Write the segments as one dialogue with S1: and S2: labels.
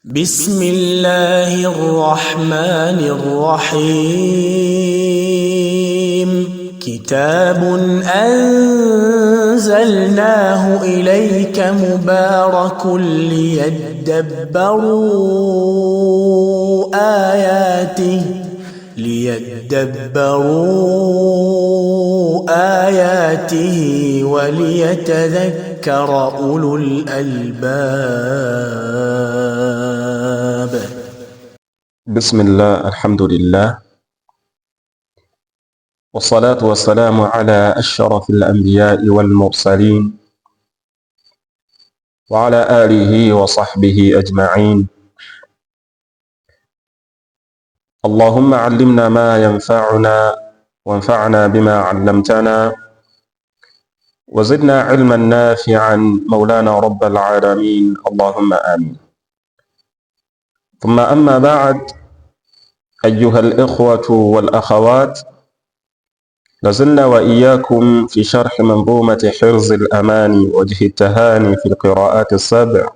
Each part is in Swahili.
S1: بسم الله الرحمن الرحيم كتاب أنزلناه إليك مبارك ليدبروا آياته وليتذكر أولو الألباب.
S2: بسم الله الحمد لله والصلاة والسلام على أشرف الأنبياء والمرسلين وعلى آله وصحبه أجمعين. اللهم علمنا ما ينفعنا وانفعنا بما علمتنا وزدنا علما نافعا مولانا رب العالمين، اللهم آمين. ثم أما بعد، أيها الإخوة والأخوات، لازلنا وإياكم في شرح منظومة حرز الأماني وجه التهاني في القراءات السبع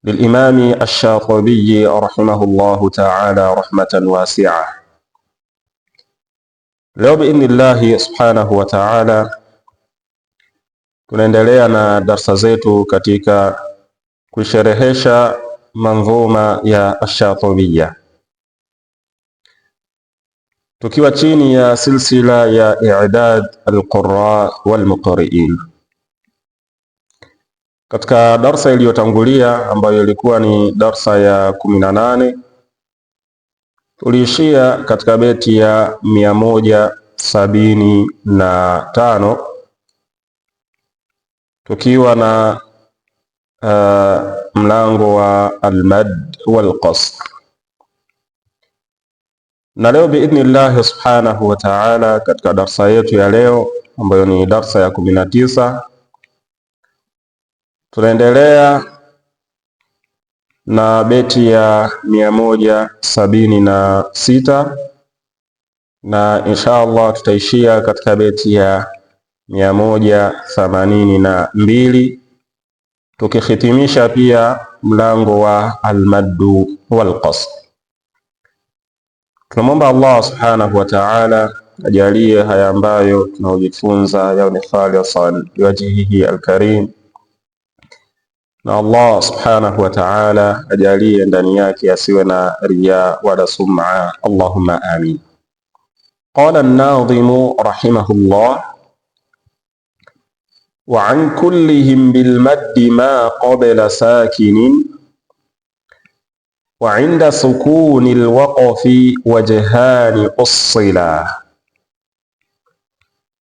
S2: للإمام الشاطبي رحمه الله تعالى رحمة واسعة. Leo biidhnillahi subhanahu wa ta'ala tunaendelea na darsa zetu katika kusherehesha manzuma ya Ash-Shatibiyya, tukiwa chini ya silsila ya i'dad al-qurra wal-muqri'in. Katika darsa iliyotangulia ambayo ilikuwa ni darsa ya 18, tuliishia katika beti ya 175 tukiwa na mlango wa al-mad wal-qasr. Na leo biidhnillahi subhanahu wa ta'ala katika darsa yetu ya leo ambayo ni darsa ya 19, tunaendelea na beti ya 176 na insha Allah tutaishia katika beti ya 182 tukihitimisha pia mlango wa al-maddu wal-qasr. Tunamwomba Allah subhanahu wa ta'ala ajalie haya ambayo tunaojifunza yawe ni khalisan liwajhihi al-karim, na Allah subhanahu wa ta'ala ajalie ndani yake asiwe na riya wala sum'a. Allahumma amin. Qala an-nadhimu rahimahullah: wa an kullihim bil maddi ma qabla sakinin wa inda sukuni al-waqfi wajhani ussila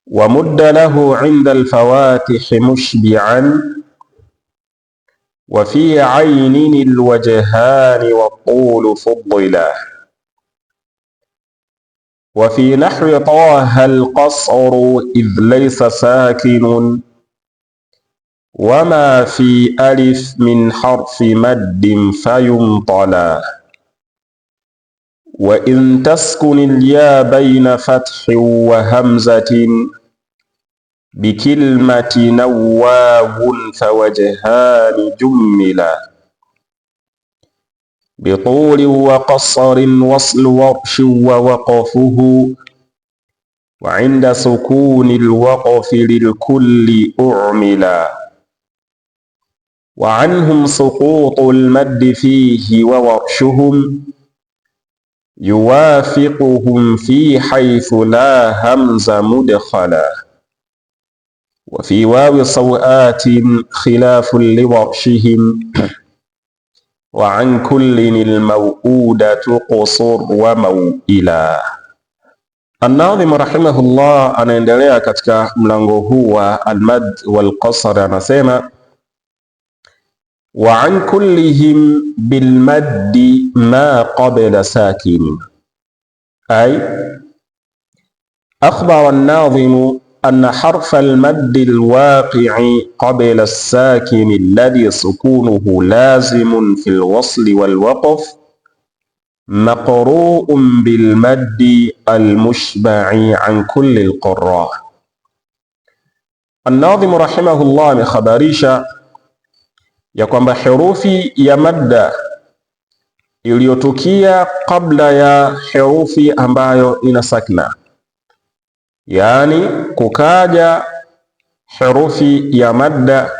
S2: wa mudda lahu inda al-fawatih mushbi'an wa fi aynin al-wajhani wat-tul fuddila wa fi nahwi taha al-qasr idh laysa sakinun وما في ألف من حرف مد فينطلا وإن تسكن الياء بين فتح وهمزة بكلمة نواو فوجهان جملا بطول وقصر وصل ورش ووقفه وعند سكون الوقف للكل أعملا وعنهم سقوط المد فيه وورشهم يوافقهم في حيث لا همز مدخلا وفي واو صوآت خلاف لورشهم وعن كل الموؤودة قصر وموئلا. An-Nadhim rahimahullah anaendelea katika mlango huu wa al-mad wal-qasr, anasema wa an kullihim bil maddi ma qabla sakin, ay akhbara an-nadhim anna harfa al-madd al-waqi'i qabla as-sakin alladhi sukunuhu lazimun fi al-wasl wal-waqf maqru'un bil maddi al-mushba'i an kulli al-qurra. An-Nadhim rahimahullah amekhabarisha ya kwamba herufi ya madda iliyotukia kabla ya herufi ambayo ina sakna, yaani kukaja herufi ya madda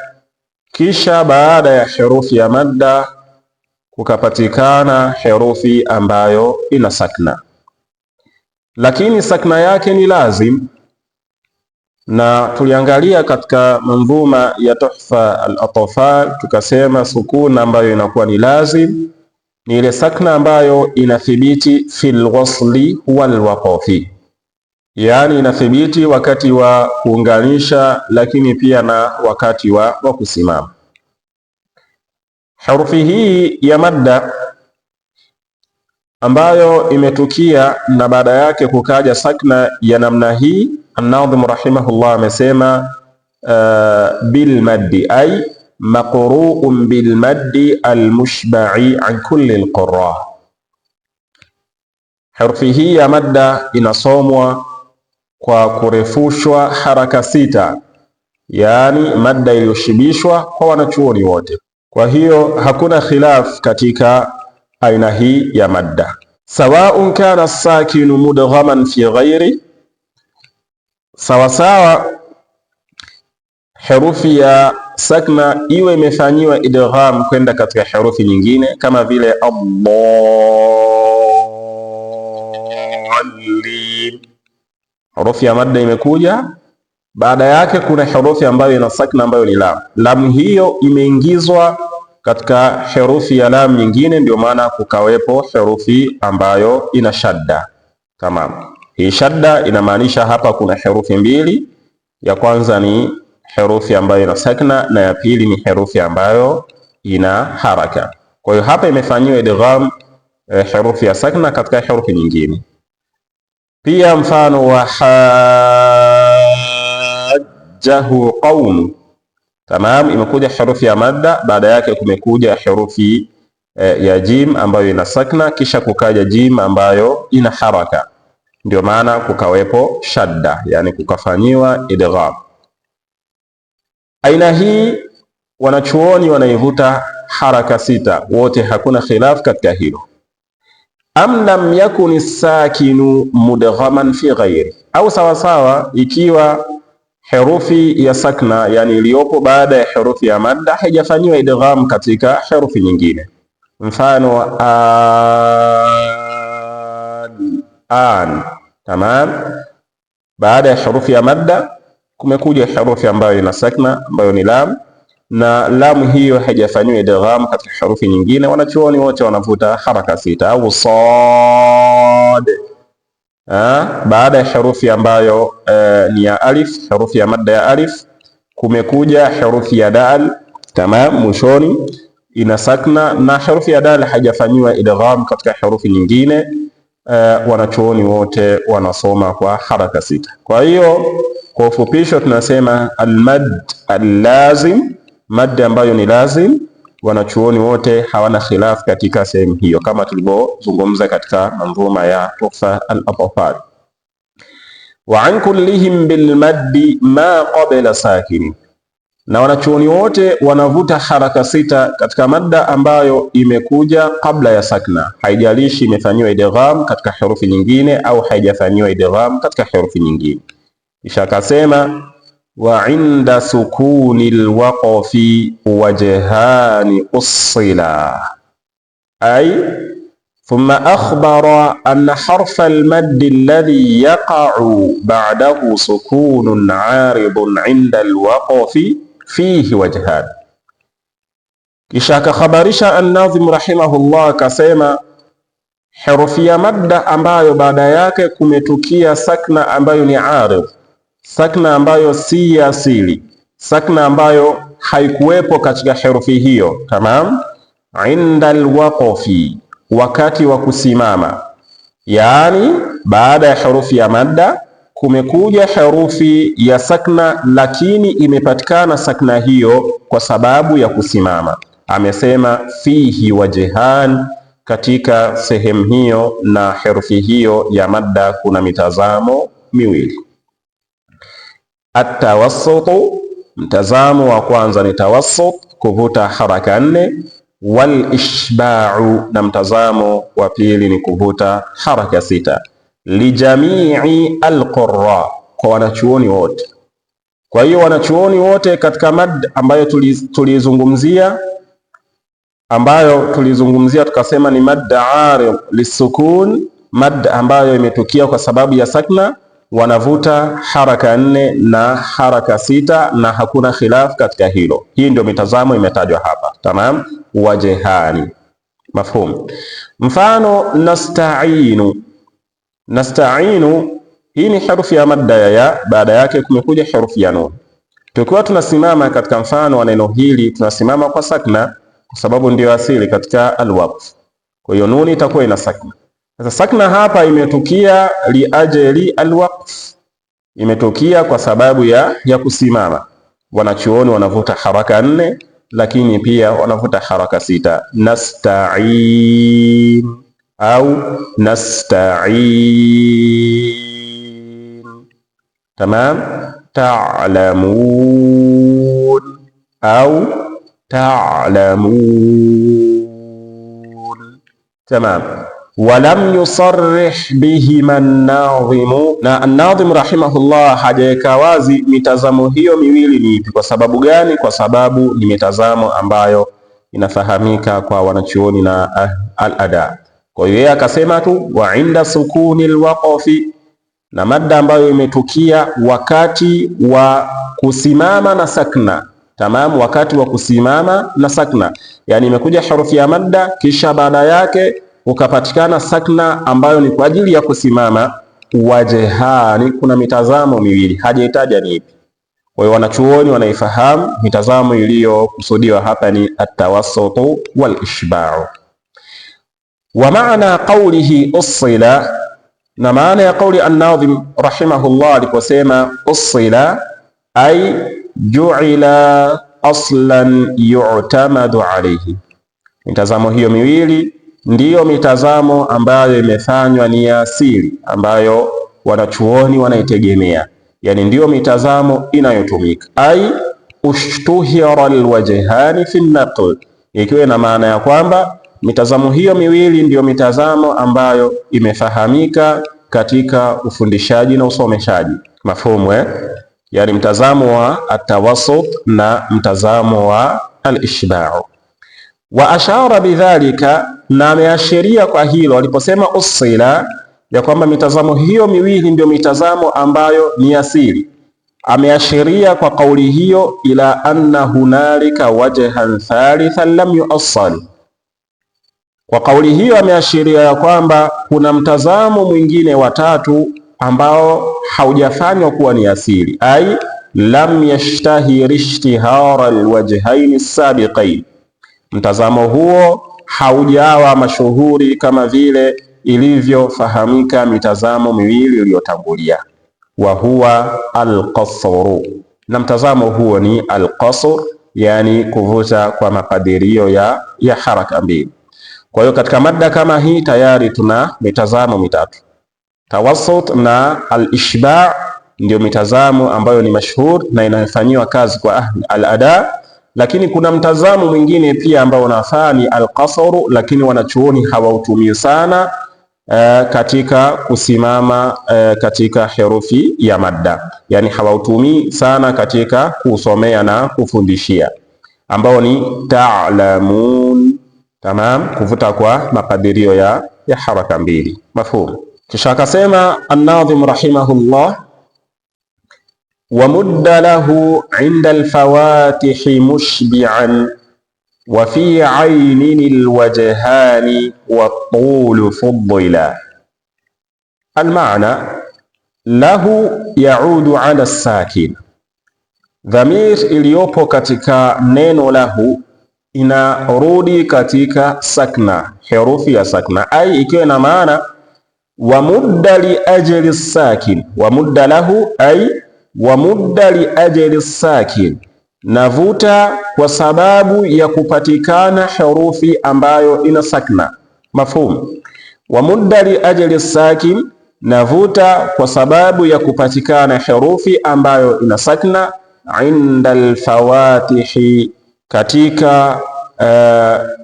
S2: kisha baada ya herufi ya madda kukapatikana herufi ambayo ina sakna, lakini sakna yake ni lazim. Na tuliangalia katika manzuma ya Tuhfa al-Atfal tukasema sukuna ambayo inakuwa ni lazim ni ile sakna ambayo inathibiti fil wasli wal waqfi, yaani inathibiti wakati wa kuunganisha, lakini pia na wakati wa kusimama. Herufi hii ya madda ambayo imetukia na baada yake kukaja sakna ya namna hii, An-Nadhim rahimahullah amesema bil maddi ay maqru'un bil maddi al mushba'i an kulli al qurra. Herufi hii ya madda inasomwa kwa kurefushwa haraka sita, yaani madda iliyoshibishwa kwa wanachuoni wote. Kwa hiyo hakuna khilaf katika aina hii ya madda, sawaun kana sakinu mudghaman fi ghairi, sawasawa herufi ya sakna iwe imefanyiwa idgham kwenda katika herufi nyingine, kama vile ad-dallin. Herufi ya madda imekuja, baada yake kuna herufi ambayo ina sakna ambayo ni lam. Lam hiyo imeingizwa katika herufi ya lam nyingine, ndio maana kukawepo herufi ambayo ina shadda. Tamam. Hii shadda inamaanisha hapa kuna herufi mbili, ya kwanza ni herufi ambayo ina sakna na ya pili ni herufi ambayo ina haraka. Kwa hiyo hapa imefanyiwa idgham herufi ya sakna katika herufi nyingine. Pia mfano wa hajjahu qaumu, tamam, imekuja herufi ya madda, baada yake kumekuja herufi ya jim ambayo ina sakna, kisha kukaja jim ambayo ina haraka, ndio maana kukawepo shadda, yani kukafanyiwa idgham. Aina hii wanachuoni wanaivuta haraka sita wote, hakuna khilaf katika hilo. Am lam yakuni sakinu mudghaman fi ghairi, au sawasawa ikiwa herufi ya sakna, yani iliyopo baada ya herufi ya madda haijafanyiwa idgham katika herufi nyingine. Mfano an, tamam, baada ya herufi ya madda kumekuja herufi ambayo ina sakna ambayo ni lam, na lam hiyo haijafanyiwa idgham katika herufi nyingine, wanachuoni wote wanavuta haraka sita. Au sad, baada ya herufi ambayo ni ya alif, herufi ya madda ya alif, kumekuja herufi ya dal, tamam, mwishoni ina sakna, na herufi ya dal haijafanyiwa idgham katika herufi nyingine, wanachuoni wote wanasoma kwa haraka sita. Kwa hiyo kwa ufupisho tunasema almad allazim, madda ambayo ni lazim, wanachuoni wote hawana khilaf katika sehemu hiyo, kama tulivyozungumza katika manzuma ya Tuhfa al-Atfal. Wa an kullihim bil maddi ma qabla sakin, na wanachuoni wote wanavuta haraka sita katika madda ambayo imekuja kabla ya sakna, haijalishi imefanyiwa idgham katika herufi nyingine au haijafanyiwa idgham katika herufi nyingine. Kisha akasema wa inda sukuni alwaqfi wajhani usila, ay thumma akhbara anna harfa almaddi alladhi yaqa'u ba'dahu sukunun 'aridun 'inda alwaqfi fihi wajhan. Kisha akakhabarisha An-Nadhim rahimahullah akasema herufi ya madda ambayo baada yake kumetukia sakna ambayo ni arid, sakna ambayo si ya asili, sakna ambayo haikuwepo katika herufi hiyo, tamam, inda alwaqfi, wakati wa kusimama, yaani baada ya herufi ya madda kumekuja herufi ya sakna, lakini imepatikana sakna hiyo kwa sababu ya kusimama. Amesema fihi wajhan, katika sehemu hiyo na herufi hiyo ya madda kuna mitazamo miwili. At-tawassutu, mtazamo wa kwanza ni tawassut, kuvuta haraka 4, wal ishba'u, na mtazamo wa pili ni kuvuta haraka 6, lijamii alqurra, kwa wanachuoni wote. Kwa hiyo wanachuoni wote katika mad ambayo tulizungumzia tukasema ni mad arid lisukun, mad ambayo imetukia kwa sababu ya sakna, wanavuta haraka 4 na haraka 6, na hakuna khilaf katika hilo. Hii ndio mitazamo imetajwa hapa. Tamam, wajehani, mafhum. Mfano nasta'inu, nasta'inu hii ni herufi ya madda ya, baada yake kumekuja herufi ya nun. Tukiwa tunasimama katika mfano wa neno hili, tunasimama kwa sakna kwa sababu ndio asili katika alwaqf. Kwa hiyo nuni itakuwa ina sakna. Sasa sakna hapa imetukia liajli alwaqf, imetukia kwa sababu ya kusimama. Wanachuoni wanavuta haraka 4, lakini pia wanavuta haraka 6. Nasta'in au nasta'in. Tamam. Ta'lamun au ta'lamun. Tamam. Walam yusarrih bihima an-nadhimu, na an-nadhim rahimahullah hajaweka wazi mitazamo hiyo miwili ni ipi. Kwa sababu gani? Kwa sababu ni mitazamo ambayo inafahamika kwa wanachuoni na al-ada. Kwa hiyo yeye akasema tu wa inda sukuni al-waqfi, na madda ambayo imetukia wakati wa kusimama na sakna. Tamam, wakati wa kusimama na sakna, yani imekuja herufi ya madda kisha baada yake ukapatikana sakna ambayo ni kwa ajili ya kusimama. Wajehani, kuna mitazamo miwili, hajaitaja ni ipi. Kwa hiyo wanachuoni wanaifahamu mitazamo iliyokusudiwa hapa ni at-tawassutu wal ishba'u. Wa maana qawlihi usila, na maana ya kauli an-Nadhim rahimahullah aliposema usila ay ju'ila aslan yu'tamadu alayhi. Mitazamo hiyo miwili ndiyo mitazamo ambayo imefanywa ni ya asili, ambayo wanachuoni wanaitegemea, yani ndiyo mitazamo inayotumika. Ay ushtuhira alwajhani fi an-naql, ikiwa na maana ya kwamba mitazamo hiyo miwili ndiyo mitazamo ambayo imefahamika katika ufundishaji na usomeshaji. Mafhumu yani mtazamo wa atawassut na mtazamo wa al-ishba'u. Wa ashara bidhalika, na ameashiria kwa hilo aliposema usila, ya kwamba mitazamo hiyo miwili ndio mitazamo ambayo ni asili. Ameashiria kwa kauli hiyo ila anna hunalika wajhan thalithan lam yu'assal. Kwa kauli hiyo ameashiria ya kwamba kuna mtazamo mwingine wa tatu ambao haujafanywa kuwa ni asili, ai lam yashtahir ishtihara alwajhain as-sabiqain. Mtazamo huo haujawa mashuhuri kama vile ilivyofahamika mitazamo miwili iliyotangulia. Wa huwa al-qasru, na mtazamo huo ni al-qasr, yani kuvuta kwa makadirio ya haraka mbili. Kwa hiyo katika mada kama hii tayari tuna mitazamo mitatu. Tawassut na al-ishba' ndio mitazamo ambayo ni mashhur na inafanyiwa kazi kwa al-ada, lakini kuna mtazamo mwingine pia ambao unafaa ni al-qasru, lakini wanachuoni hawautumii sana katika kusimama katika herufi ya madda, yani hawautumii sana katika kusomea na kufundishia, ambao ni ta'lamun. Tamam, kuvuta kwa makadirio ya haraka mbili. Mafhum. Kisha akasema an-Nadhim rahimahullah wa mudda lahu inda al-fawatihi mushbi'an wa fi aynin al-wajhani wa at-tul fuddila. Al-ma'na lahu yaudu ala as-sakin, dhamir iliyopo katika neno lahu inarudi katika sakna, herufi ya sakna, ai ikiwa na maana wa mudda li ajli sakin, wa mudda lahu ai wa mudda li ajli sakin, navuta kwa sababu ya kupatikana herufi ambayo ina sakna. Mafhum. Wa mudda li ajli sakin, navuta kwa sababu ya kupatikana herufi ambayo ina sakna inda al-fawatihi, katika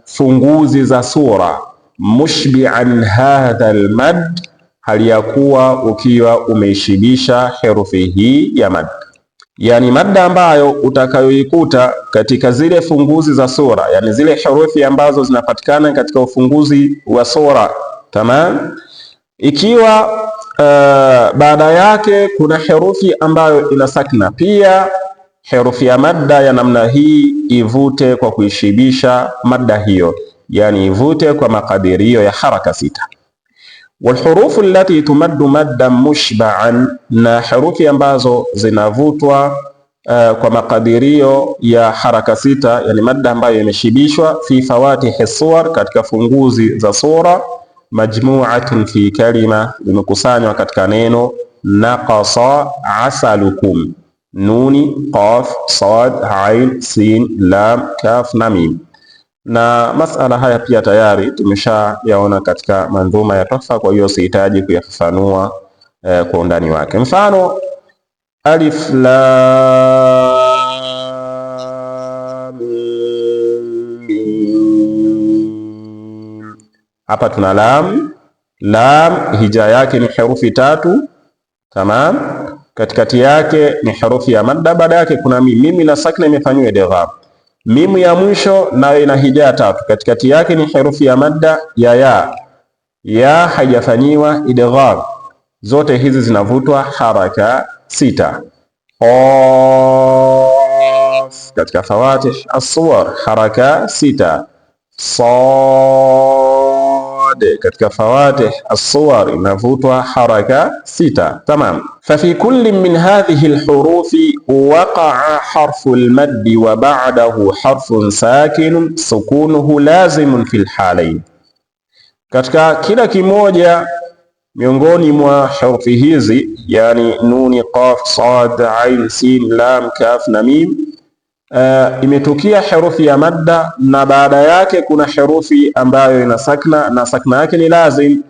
S2: funguzi za sura, mushbi'an hadha almad, hali ya kuwa ukiwa umeishibisha herufi hii ya mad. Yani madda ambayo utakayoikuta katika zile funguzi za sura, yani zile herufi ambazo zinapatikana katika ufunguzi wa sura, tamam. Ikiwa baada yake kuna herufi ambayo ina sakna, pia herufi ya madda ya namna hii ivute kwa kuishibisha madda hiyo, yani ivute kwa makadirio ya haraka 6. Walhurufu allati tumaddu maddan mushba'an, na herufi ambazo zinavutwa kwa makadirio ya haraka 6, yani madda ambayo imeshibishwa, fi fawatihi suwar, katika funguzi za sura, majmu'atun fi kalima, zimekusanywa katika neno naqasa asalukum, nuni, qaf, sad, ain, sin, lam, kaf na mim. Na masala haya pia tayari tumeshayaona katika mandhuma ya Tuhfa, kwa hiyo sihitaji kuyafafanua kwa undani wake. Mfano alif lam mim, hapa tuna lam. Lam hija yake ni herufi 3, tamam. Katikati yake ni herufi ya madda, baada yake kuna mim. Mimi na sakna imefanywa idgham. Mimu ya mwisho nayo ina hija 3, katikati yake ni herufi ya madda ya ya haijafanyiwa idgham. Zote hizi zinavutwa haraka 6. Qaf katika fawatih as-suwar haraka 6. Sad katika fawatih as-suwar inavutwa haraka 6, tamam. Fafi kulli min hadhihi al-hurufi waqa'a harfu al-madd wa ba'dahu harfun sakin sukunuhu lazimun fil halayn, katika kila kimoja miongoni mwa herufi hizi, yani nuni, qaf, sad, ain, sin, lam, kaf na mim, imetukia herufi ya madda na baada yake kuna herufi ambayo ina sakna, na sakna yake ni lazim,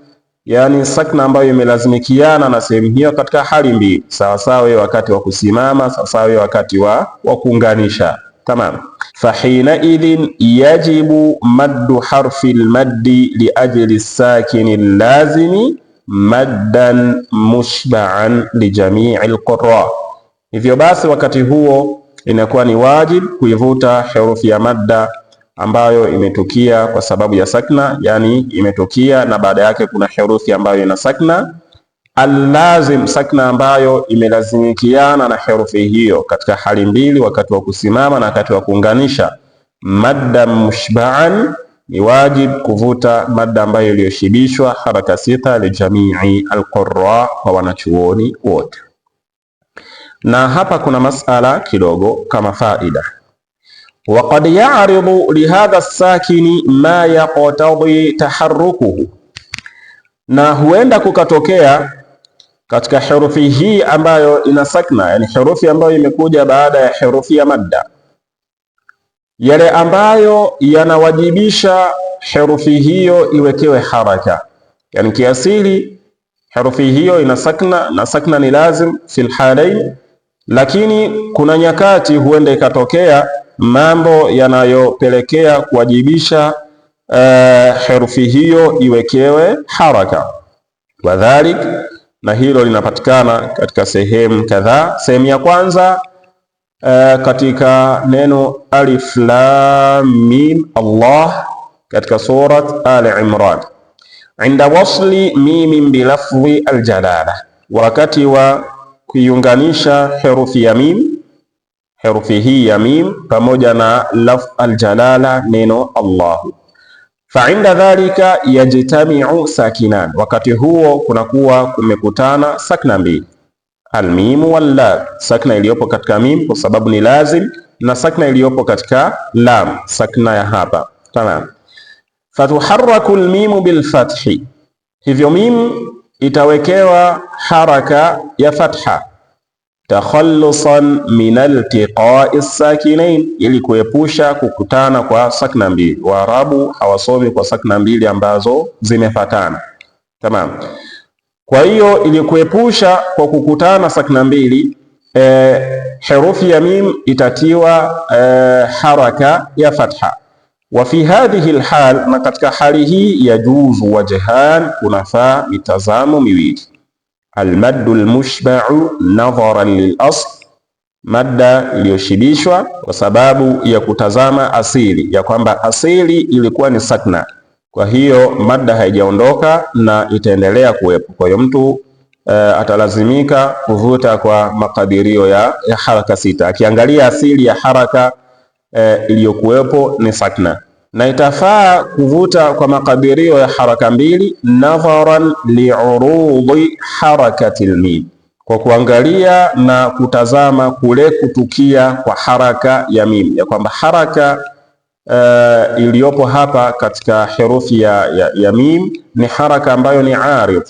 S2: yani sakna ambayo imelazimikiana na sehemu hiyo katika hali mbili, sawasawa wakati wa kusimama, sawasawa wakati wa kuunganisha, tamam. Fahina idhin yajibu maddu harfi almaddi liajli sakini lazimi maddan mushba'an lijamii alqurra, hivyo basi wakati huo inakuwa ni wajib kuivuta herufi ya madda ambayo imetukia kwa sababu ya sakna, yani imetukia na baada yake kuna herufi ambayo ina sakna, allazim, sakna ambayo imelazimikiana na herufi hiyo katika hali mbili, wakati wa kusimama na wakati wa kuunganisha. Madda mushba'an, ni wajib kuvuta madda ambayo iliyoshibishwa haraka 6 lijamii alqurra, kwa wanachuoni wote. Na hapa kuna masala kidogo kama faida. Waqad ya'ridu lihadha sakini ma yaqtadi taharrukuhu, na huenda kukatokea katika herufi hii ambayo ina sakna, yani herufi ambayo imekuja baada ya herufi ya madda, yale ambayo yanawajibisha herufi hiyo iwekewe haraka, yani kiasili herufi hiyo ina sakna na sakna ni lazim fil halain, lakini kuna nyakati huenda ikatokea mambo yanayopelekea kuwajibisha herufi hiyo iwekewe haraka. Wadhalik, na hilo linapatikana katika sehemu kadhaa. Sehemu ya kwanza katika neno alif lam mim Allah katika surat Al-Imran, inda wasli mim bilafdhi aljalala, wakati wa kuiunganisha herufi ya mim, herufi hii ya mim pamoja na lafdh aljalala, neno Allah. Fa inda dhalika yajtami'u sakinan, wakati huo kunakuwa kumekutana sakna mbili, almim wal lam, sakna iliyopo katika mim kwa sababu ni lazim, na sakna iliyopo katika lam, sakna ya hapa, tamam. Fatuharraku almim bilfathi, hivyo mim itawekewa haraka ya fatha, takhallusan min altiqa'i sakinain, ili kuepusha kukutana kwa sakna mbili. Waarabu hawasomi kwa sakna mbili ambazo zimefatana, tamam. Kwa hiyo ili kuepusha kwa kukutana sakna mbili, herufi ya mim itatiwa haraka ya fatha. Wa fi hadhihi alhal, na katika hali hii yajuzu wajhan, kunafaa mitazamo miwili. Almaddu almushba'u nadharan lilasl, madda iliyoshibishwa kwa sababu ya kutazama asili ya kwamba asili ilikuwa ni sakna, kwa hiyo madda haijaondoka na itaendelea kuwepo. Kwa hiyo mtu atalazimika kuvuta kwa makadirio ya haraka 6, akiangalia asili ya haraka iliyokuwepo ni sakna, na itafaa kuvuta kwa makadirio ya haraka 2 nadharan liurudi harakati almim, kwa kuangalia na kutazama kule kutukia kwa haraka ya mim, ya kwamba haraka iliyopo hapa katika herufi ya mim ni haraka ambayo ni arid,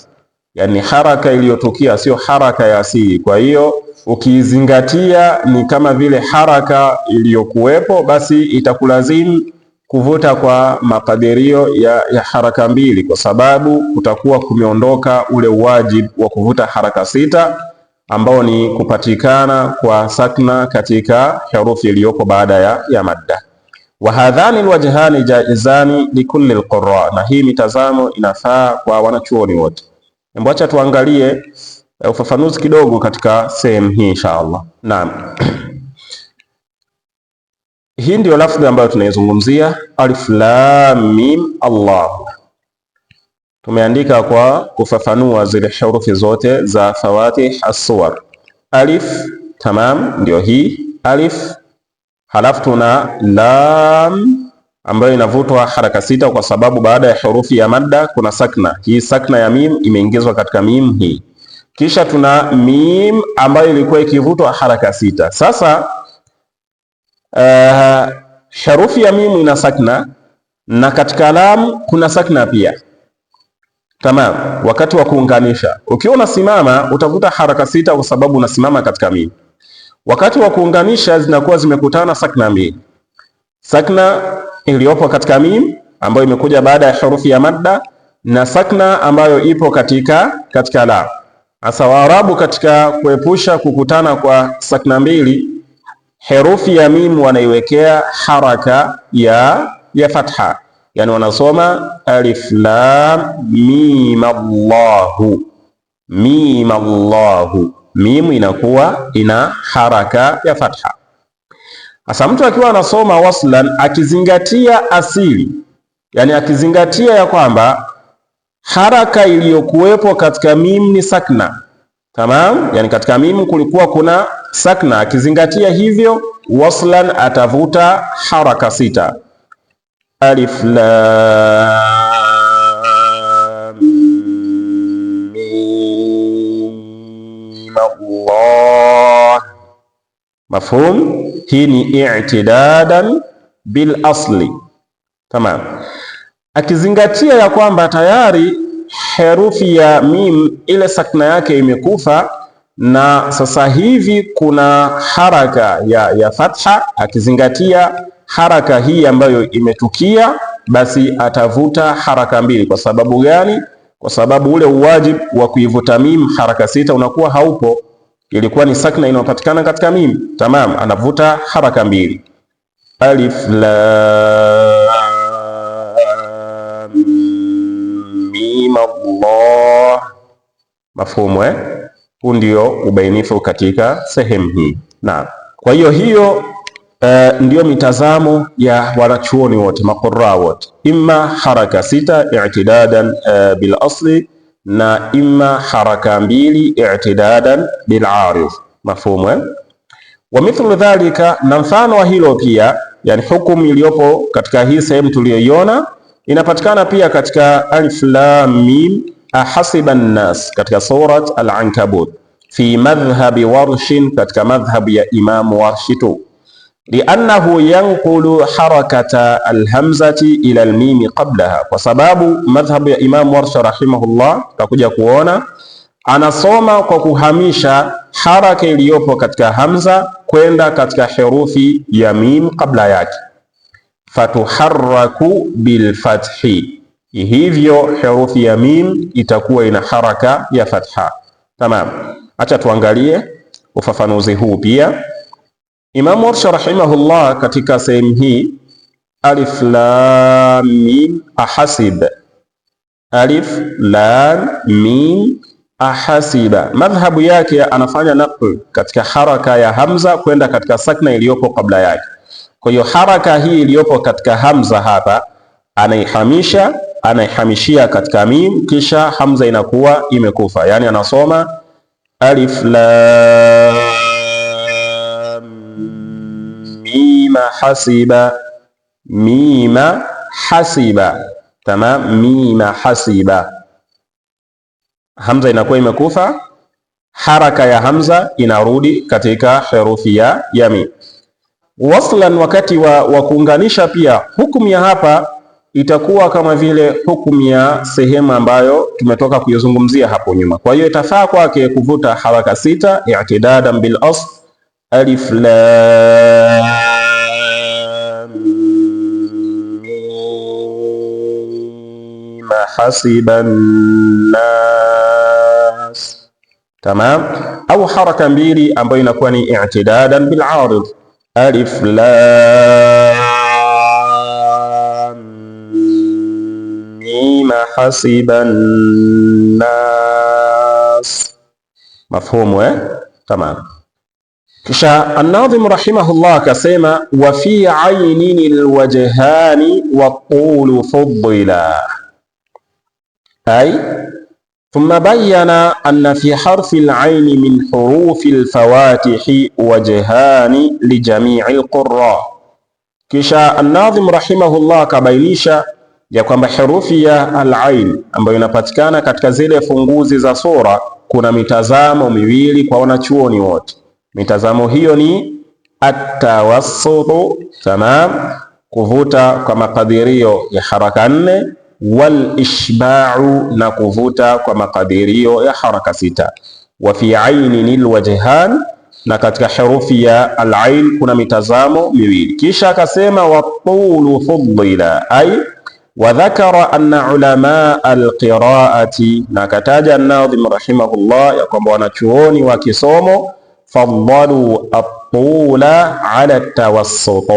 S2: yani haraka iliyotukia, sio haraka ya asili. Kwa hiyo ukizingatia ni kama vile haraka iliyokuwepo, basi itakulazimu kuvuta kwa makadirio ya haraka 2, kwa sababu kutakuwa kumeondoka ule wajibu wa kuvuta haraka 6 ambao ni kupatikana kwa sakna katika herufi iliyoko baada ya madda. Wa hadhani alwajhani jaizani likulli alqurra, na hii mitazamo inafaa kwa wanachuoni wote. Acha tuangalie ufafanuzi kidogo katika sehemu hii inshallah. Naam. Hii ndio lafdhi ambayo tunaizungumzia, alif lam mim Allah. Tumeandika kwa kufafanua zile herufi zote za fawatih as-suwar. Alif, tamam, ndio hii alif, halafu tuna lam ambayo inavutwa haraka 6 kwa sababu baada ya herufi ya madda kuna sakna. Hii sakna ya mim imeingizwa katika mim hii. Kisha tuna mim ambayo ilikuwa ikivutwa haraka 6. Sasa herufi ya mim ina sakna na katika lam kuna sakna pia. Tamam, wakati wa kuunganisha ukiwa unasimama utavuta haraka 6 kwa sababu unasimama katika mim. Wakati wa kuunganisha zinakuwa zimekutana sakna mbili. Sakna iliyopo katika mim ambayo imekuja baada ya herufi ya madda na sakna ambayo ipo katika la. Hasa Waarabu katika kuepusha kukutana kwa sakna mbili, herufi ya mim wanaiwekea haraka ya fatha, yani wanasoma alif lam mim Allahu, mim Allahu, mim inakuwa ina haraka ya fatha. Asa mtu akiwa anasoma waslan akizingatia asili, yani akizingatia ya kwamba haraka iliyokuwepo katika mim ni sakna, tamam, yani katika mim kulikuwa kuna sakna, akizingatia hivyo waslan atavuta haraka 6, alif lam mim Allah. Mafhum? Hii ni i'tidadan bil asli. Tamam. Akizingatia ya kwamba tayari herufi ya mim ile sakna yake imekufa na sasa hivi kuna haraka ya fatha, akizingatia haraka hii ambayo imetukia, basi atavuta haraka 2. Kwa sababu gani? Kwa sababu ule uwajibu wa kuivuta mim haraka 6 unakuwa haupo. Ilikuwa ni sakna inayopatikana katika mim. Tamam, anavuta haraka 2. Alif lam mim Allah. Mafhumu eh? Huu ndio ubainifu katika sehemu hii. Naam. Kwa hiyo ndio mitazamo ya wanachuoni wote, maqurra wote, imma haraka 6 i'tidadan bil asli na imma haraka 2 i'tidadan bil arif. Mafhumu eh? Wa mithlu dhalika, na mfano wa hilo pia, yani hukumu iliyopo katika hii sehemu tuliyoiona inapatikana pia katika alif lam mim ahasiba an-nas katika surat al-Ankabut, fi madhhabi Warshin, katika madhhabu ya Imam Warshitu, liannahu yanqulu harakata alhamzati ila almimi qablaha, kwa sababu madhhabu ya Imam Warsh rahimahullah tutakuja kuona anasoma kwa kuhamisha haraka iliyopo katika hamza kwenda katika herufi ya mim kabla yake, fatuharraku bilfathi, hivyo herufi ya mim itakuwa ina haraka ya fatha. Tamam, acha tuangalie ufafanuzi huu pia. Imam Warsh rahimahullah katika sehemu hii alif lam mim ahasib, alif lam mim ahasiba, madhhabu yake anafanya naql katika haraka ya hamza kwenda katika sakna iliyopo kabla yake. Kwa hiyo haraka hii iliyopo katika hamza hapa anaihamishia katika mim, kisha hamza inakuwa imekufa, yani anasoma alif lam mim hasiba, mima hasiba. Tamam, mima hasiba, hamza inakuwa imekufa, haraka ya hamza inarudi katika herufi ya mim. Waslan, wakati wa kuunganisha pia hukumu ya hapa itakuwa kama vile hukumu ya sehemu ambayo tumetoka kuyozungumzia hapo nyuma. Kwa hiyo itafaa kwake kuvuta haraka 6 i'tidadan bil asl, alif lam mim hasiban nas. Tamam, au haraka 2 ambayo inakuwa ni i'tidadan bil arid, alif lam mim hasiban nas. Mafhumu Tamam. Kisha An-Nadhim rahimahullah akasema wa fi aynin alwajhani wat-tul fuddila, ay thumma bayyana anna fi harfi al-ayn min hurufi al-fawatihi wajhani li jami'i al-qurra. Kisha An-Nadhim rahimahullah akabainisha ya kwamba herufi ya al-ain ambayo inapatikana katika zile funguzi za sura kuna mitazamo miwili kwa wanachuoni wote. Mitazamo hiyo ni at-tawassutu, tamam, kuvuta kwa makadirio ya haraka 4, wal ishba'u, na kuvuta kwa makadirio ya haraka 6. Wa fi ainil wajhan, na katika herufi ya al-ain kuna mitazamo miwili. Kisha akasema wat-tulu fuddila, ay wa dhakara anna ulama al-qira'ati, na kataja An-Nadhim rahimahullah ya kwamba wanachuoni wa kisomo faddalu at-tula ala at-tawassut,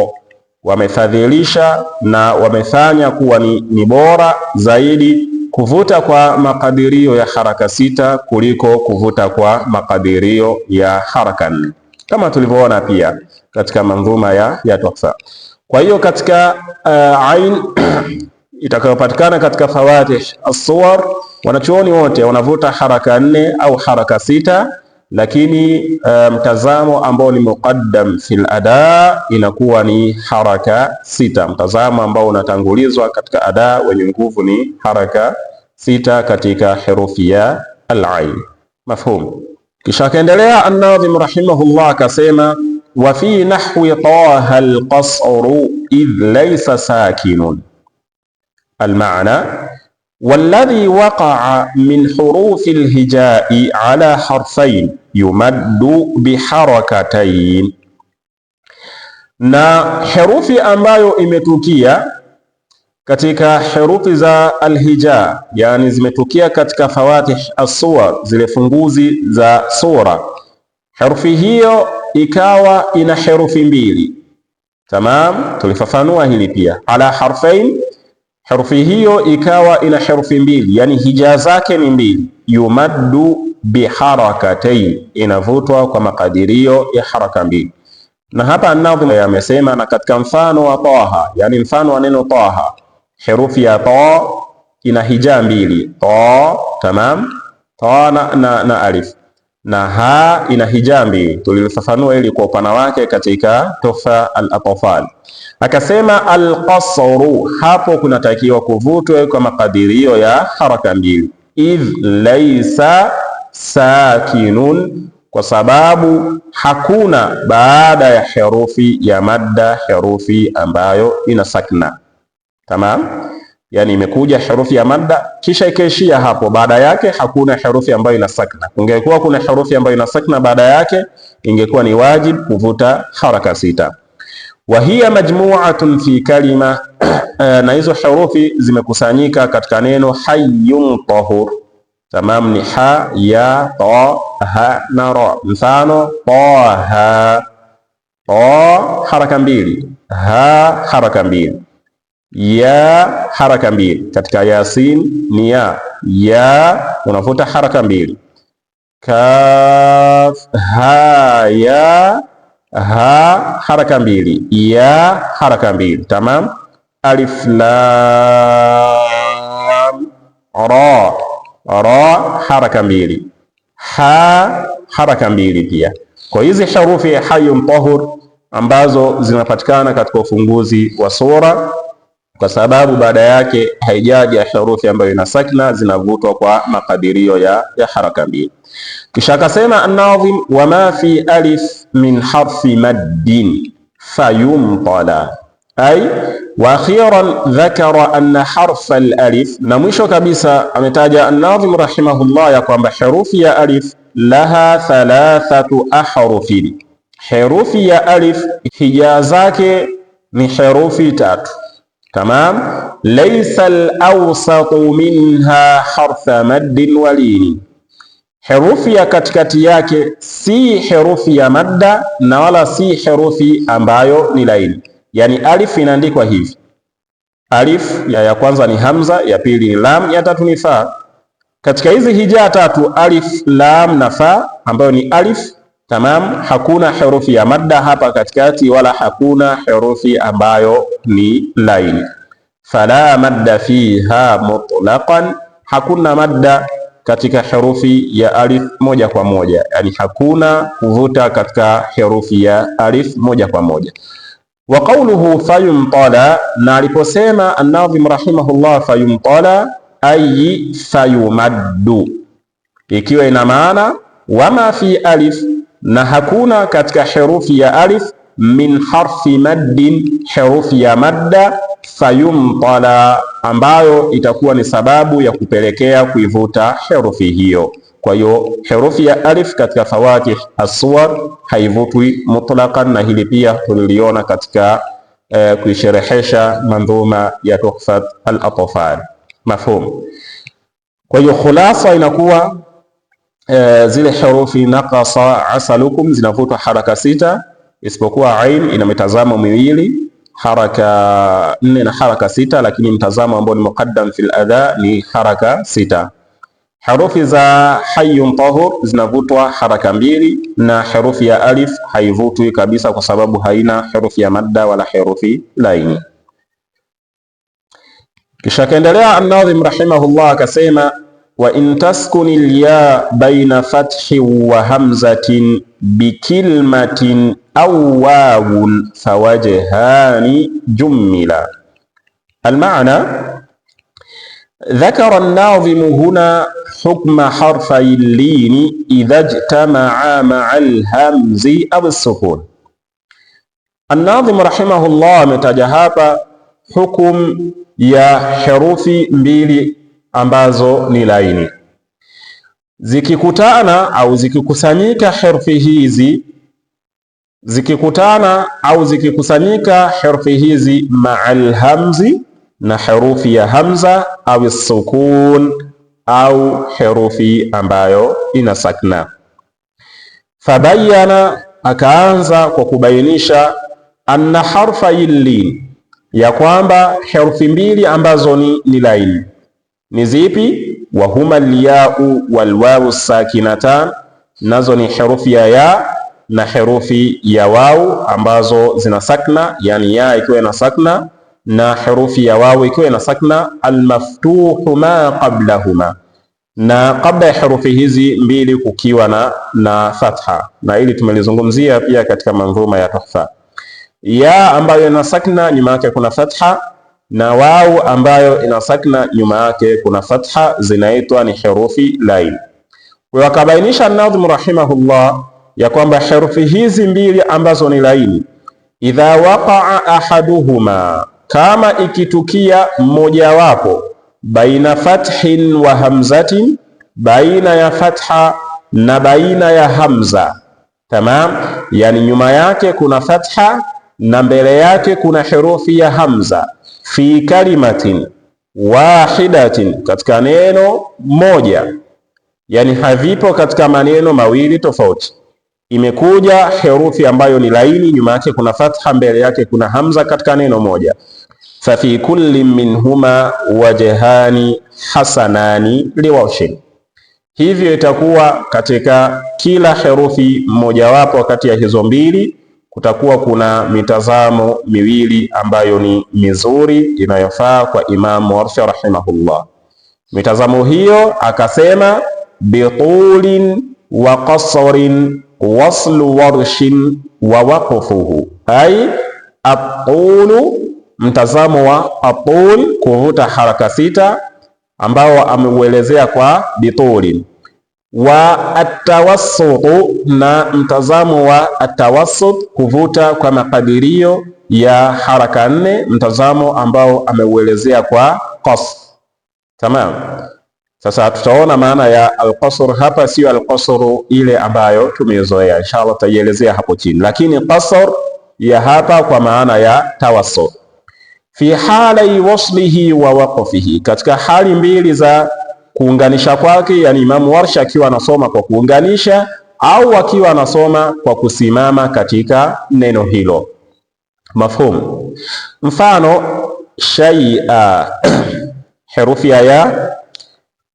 S2: wamefadhilisha na wamefanya kuwa ni bora zaidi kuvuta kwa makadirio ya haraka 6 kuliko kuvuta kwa makadirio ya haraka 4, kama tulivyoona pia katika manzuma ya Tuhfa. Kwa hiyo katika ain itakayopatikana katika fawatih as-suwar, wanachuoni wote wanavuta haraka 4 au haraka 6, lakini mtazamo ambao ni muqaddam fil ada inakuwa ni haraka 6. Mtazamo ambao unatangulizwa katika ada wenye nguvu ni haraka 6 katika herufi ya al-ain. Mafhum. Kisha akaendelea An-Nadhim rahimahullah akasema wa fi nahwi taha al-qasru idh laysa sakinun, al-ma'na والذي وقع من حروف الهجاء على حرفين يمد بحركتين, na herufi ambayo imetukia katika herufi za alhija, yani zimetukia katika fawatih as-suwar, zile funguzi za sura, herufi hiyo ikawa ina herufi 2. Tamam, tulifafanua hili pia. Ala harfain, herufi hiyo ikawa ina herufi 2, yani hija zake ni 2. Yumaddu biharakatayn, inavutwa kwa makadirio ya haraka 2. Na hapa An-Nadhim amesema, na katika mfano wa Taha, yani mfano wa neno Taha, herufi ya ta ina hija 2, ta, tamam, ta na alif, na ha ina hija 2. Tulifafanua ili kwa upana wake katika Tuhfa al-Atfal. Akasema al-qasru, hapo kunatakiwa kuvutwe kwa makadirio ya haraka 2, idh laysa sakinun, kwa sababu hakuna baada ya herufi ya madda herufi ambayo ina sakna. Tamam, yani imekuja herufi ya madda kisha ikaishia hapo, baada yake hakuna herufi ambayo ina sakna. Ungekuwa kuna herufi ambayo ina sakna baada yake, ingekuwa ni wajib kuvuta haraka 6. Wa hiya majmu'atun fi kalima na hizo herufi zimekusanyika katika neno hayyun tahur. Tamam, ni ha, ya, ta, ha na ra. Mfano taha, ta haraka mbili, ha haraka mbili, ya haraka mbili. Katika Yasin ni ya unavuta haraka mbili. Kaf, ha ya, ha haraka mbili, ya haraka mbili. Tamam. Alif lam ra, ra haraka mbili, ha haraka mbili pia. Kwa hizi herufi hayyun tahur ambazo zinapatikana katika ufunguzi wa sura, kwa sababu baada yake haijaja herufi ambayo ina sakna, zinavutwa kwa makadirio ya haraka mbili. Kisha akasema an-Nadhim, wama fi alif min harfi maddin fayumtala, ay wa akhiran dhakara anna harfa al-alif, na mwisho kabisa ametaja an-Nadhim rahimahullah ya kwamba herufi ya alif laha thalathatu ahrufin, herufi ya alif hija zake ni herufi tatu. Tamam. Laysa al-awsatu minha harfa maddin walini, herufi ya katikati yake si herufi ya madda na wala si herufi ambayo ni laini. Yani alif inaandikwa hivi, alif ya kwanza ni hamza, ya pili ni lam, ya tatu ni fa. Katika hizi hija tatu, alif, lam na fa, ambayo ni alif, tamam, hakuna herufi ya madda hapa katikati wala hakuna herufi ambayo ni laini. Fala madda fiha mutlaqan, hakuna madda katika herufi ya alif moja kwa moja, yani hakuna kuvuta katika herufi ya alif moja kwa moja. Wa qawluhu fayumtala, na aliposema an-Nadhim rahimahullah fayumtala ay fayumaddu, ikiwa ina maana wama fi alif, na hakuna katika herufi ya alif min harfi maddin, herufi ya madda, fayumtala, ambayo itakuwa ni sababu ya kupelekea kuivuta herufi hiyo. Kwa hiyo herufi ya alif katika fawatih as-suwar haivutwi mutlaqan, na hili pia tuliliona katika kuisherehesha mandhuma ya Tuhfat al-Atfal. Mafhum? Kwa hiyo khulasa inakuwa zile herufi naqasa asalukum zinavutwa haraka sita, isipokuwa ain ina mitazamo miwili, haraka 4 na haraka 6, lakini mtazamo ambao ni muqaddam fil adha ni haraka 6. Herufi za hayyun tahur zinavutwa haraka 2, na herufi ya alif haivutwi kabisa kwa sababu haina herufi ya madda wala herufi laini. Kisha kaendelea an-Nadhim rahimahullah akasema, wa in taskunil ya baina fathi wa hamzatin bikilmatin au wawun fawajhani jummila. Almaana, dhakara an-Nadhim huna hukma harfay al-lin idha ijtama'a ma'a al-hamzi aw as-sukun. An-Nadhim rahimahullah ametaja hapa hukum ya herufi mbili ambazo ni laini, zikikutana au zikikusanyika herufi hizi, herufi hizi ma'al hamzi, na herufi ya hamza, au sukun, au herufi ambayo ina sakna. Fabayana, akaanza kwa kubainisha, anna harfa illin, ya kwamba herufi mbili ambazo ni laini ni zipi? Wa huma al-ya'u wal wawu sakinatan, nazo ni herufi ya ya na herufi ya wawu ambazo zina sakna, yani ya ikiwa ina sakna na herufi ya wawu ikiwa ina sakna. Al-maftuhu ma qablahuma, na kabla ya herufi hizi mbili kukiwa na fatha, na ili tumelizungumzia pia katika manzuma ya Tuhfa. Ya ambayo ina sakna nyuma yake kuna fatha, na wawu ambayo ina sakna nyuma yake kuna fatha, zinaitwa ni herufi laini. Wakabainisha an-Nadhim rahimahullah ya kwamba herufi hizi mbili ambazo ni laini, idha waqa'a ahaduhuma, kama ikitukia mmojawapo, baina fathin wa hamzatin, baina ya fatha na baina ya hamza, tamam, yani nyuma yake kuna fatha na mbele yake kuna herufi ya hamza, fi kalimatin wahidatin, katika neno moja, yani havipo katika maneno mawili tofauti. Imekuja herufi ambayo ni laini, nyuma yake kuna fatha, mbele yake kuna hamza katika neno moja. Fa fi kulli minhuma wajhani hasanani liwashin, hivyo itakuwa katika kila herufi mmojawapo kati ya hizo mbili kutakuwa kuna mitazamo miwili ambayo ni mizuri inayofaa kwa Imam Warsh rahimahullah. Mitazamo hiyo akasema bitulin wa qasrin waslu warshin wa waqfuhu, ay atulu, mtazamo wa atul kuvuta haraka sita ambao ameuelezea kwa bitulin, wa atawassutu, na mtazamo wa atawassut kuvuta kwa makadirio ya haraka 4, mtazamo ambao ameuelezea kwa qasr. Tamam. Sasa tutaona maana ya alqasr hapa, sio alqasr ile ambayo tumezoea, inshallah tutaielezea hapo chini, lakini qasr ya hapa kwa maana ya tawassut. Fi halai waslihi wa waqfihi, katika hali mbili za kuunganisha kwake, yani Imam Warsh akiwa anasoma kwa kuunganisha au akiwa anasoma kwa kusimama katika neno hilo. Mafhum? Mfano shay'a herufi ya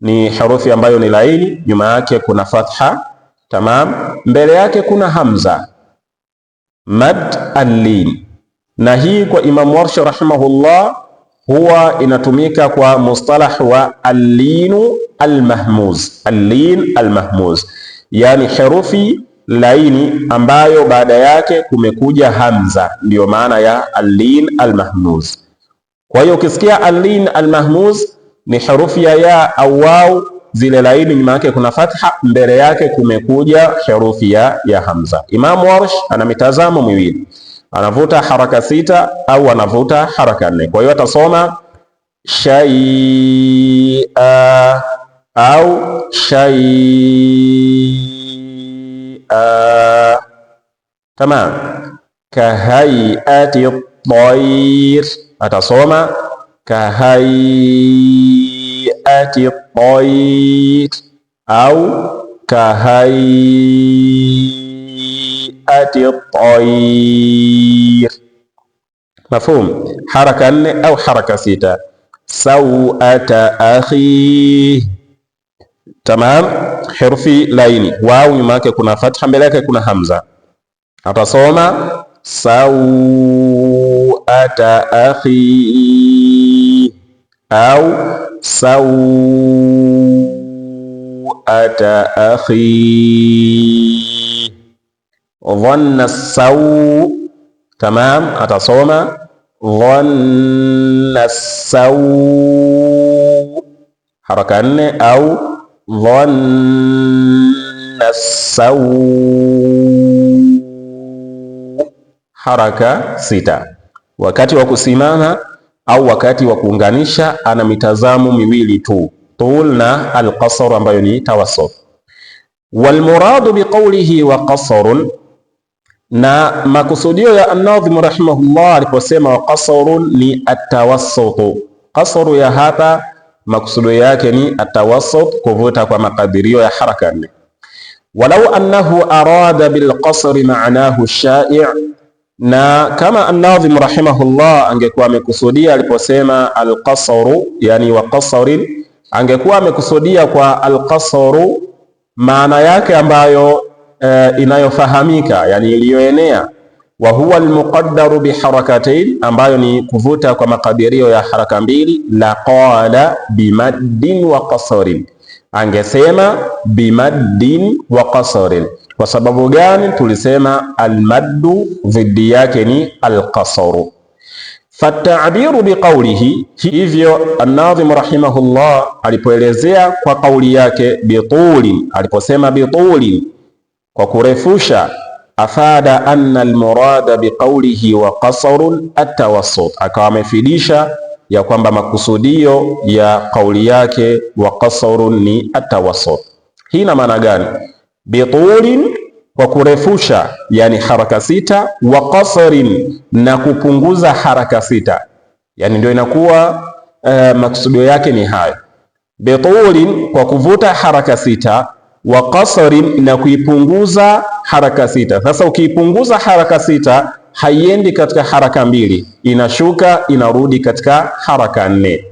S2: ni herufi ambayo ni laini, nyuma yake kuna fatha, tamam, mbele yake kuna hamza, mad al-lin. Na hii kwa Imam Warsh rahimahullah huwa inatumika kwa mustalah wa al-linu al-mahmuz, al-lin al-mahmuz, yani herufi laini ambayo baada yake kumekuja hamza, ndiyo maana ya al-lin al-mahmuz. Kwa hiyo ukisikia al-lin al-mahmuz ni herufi ya au waw zile laini, nyuma yake kuna fatha, mbele yake kumekuja herufi ya hamza. Imam Warsh ana mitazamo miwili, anavuta haraka 6 au anavuta haraka 4. Kwa hiyo atasoma shay'a au shay'a, tamam. Kahayati at-tayr, atasoma kahayati at-tayr au kahayati at-tayr. Mafhum? Haraka 4 au haraka 6. Sawata akhi, tamam, herufi laini, wao nyuma yake kuna fatha, mbele yake kuna hamza, atasoma sawata akhi au sawata akhi. Dhanna saw, tamam, atasoma dhanna saw haraka 4 au dhanna saw haraka 6. Wakati wa kusimama au wakati wa kuunganisha ana mitazamo miwili tu, tul na alqasr ambayo ni tawassut. Walmuradu biqawlihi wa qasrun, na makusudio ya an-Nadhim rahimahullah aliposema wa qasrun ni atawassut. Qasru ya hapa makusudio yake ni atawassut, kuvuta kwa makadirio ya haraka 4. Walau annahu arada bilqasri ma'nahu ash-sha'i', na kama an-Nadhim rahimahullah angekuwa amekusudia aliposema alqasru, yani wa qasrin, angekuwa amekusudia kwa alqasru maana yake ambayo inayofahamika, yani iliyoenea, wa huwa almuqaddaru biharakatayn, ambayo ni kuvuta kwa makadirio ya haraka 2, la qala bimaddin wa qasrin, angesema bimaddin wa qasrin. Kwa sababu gani? Tulisema almaddu dhidi yake ni alqasru. Fatabiru biqaulihi, hivyo an-Nadhim rahimahullah alipoelezea kwa kauli yake bituli, aliposema bituli kwa kurefusha, afada anna almurada biqaulihi wa qasrun atawassut, akawa amefidisha ya kwamba makusudio ya kauli yake wa qasrun ni atawassut. Hii ina maana gani? Bitulin kwa kurefusha, yani haraka 6, wa qasrin na kupunguza haraka 6, yani ndio inakuwa makusudio yake ni hayo. bitulin, kwa kuvuta haraka sita, wa qasrin, na kuipunguza haraka sita. Sasa ukiipunguza haraka sita haiendi katika haraka mbili, inashuka inarudi katika haraka nne.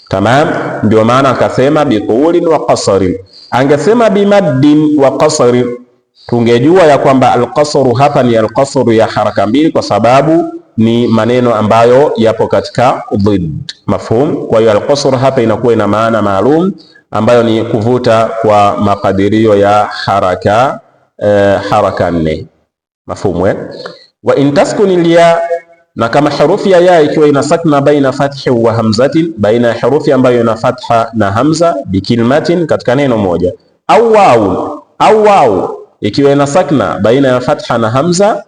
S2: Tamam, ndio maana akasema bitulin wa qasrin. Angesema bimaddin wa qasrin, tungejua ya kwamba alqasru hapa ni alqasru ya haraka mbili, kwa sababu ni maneno ambayo yapo katika dhid, mafhum. Kwa hiyo alqasru hapa inakuwa ina maana maalum ambayo ni kuvuta kwa makadirio ya haraka nne, mafhum. Wa in taskuni ya, na kama herufi ya ya ikiwa ina sakna baina fathi wa hamzatin, baina herufi ambayo ina fatha na hamza, bikilmatin, katika neno moja, au wawu ikiwa ina sakna baina ya fatha na hamza,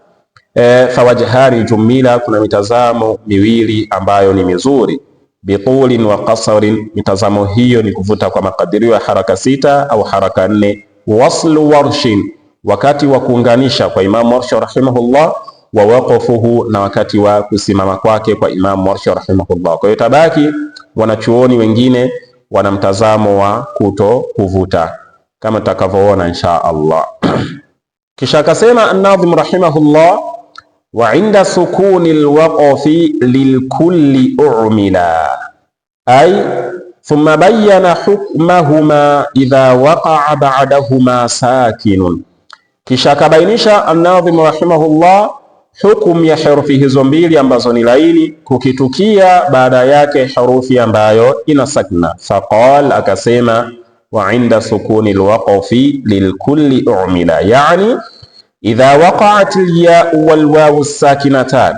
S2: fawajhari jumila, kuna mitazamo miwili ambayo ni mizuri, bitulin wa qasrin, mitazamo hiyo ni kuvuta kwa makadirio ya haraka sita au haraka nne. Waslu warshin, wakati wa kuunganisha kwa Imam Warsh rahimahullah, wa waqfuhu, na wakati wa kusimama kwake kwa Imam Warsh rahimahullah. Kwa hiyo tabaki wanachuoni wengine wana mtazamo wa kuto kuvuta kama tutakavyoona insha Allah. Kisha akasema an-Nadhim rahimahullah, wa inda sukuni alwaqfi lilkulli umila, ay thumma bayyana hukmahuma idha waqa'a ba'dahuma sakinun. Kisha akabainisha an-Nadhim rahimahullah hukumu ya herufi hizo mbili ambazo ni laini kukitukia baada yake herufi ambayo ina sakna. Faqal, akasema wa inda sukuni alwaqfi lilkulli umila, yani idha waqa'at al-ya'u wal wawu sakinatan,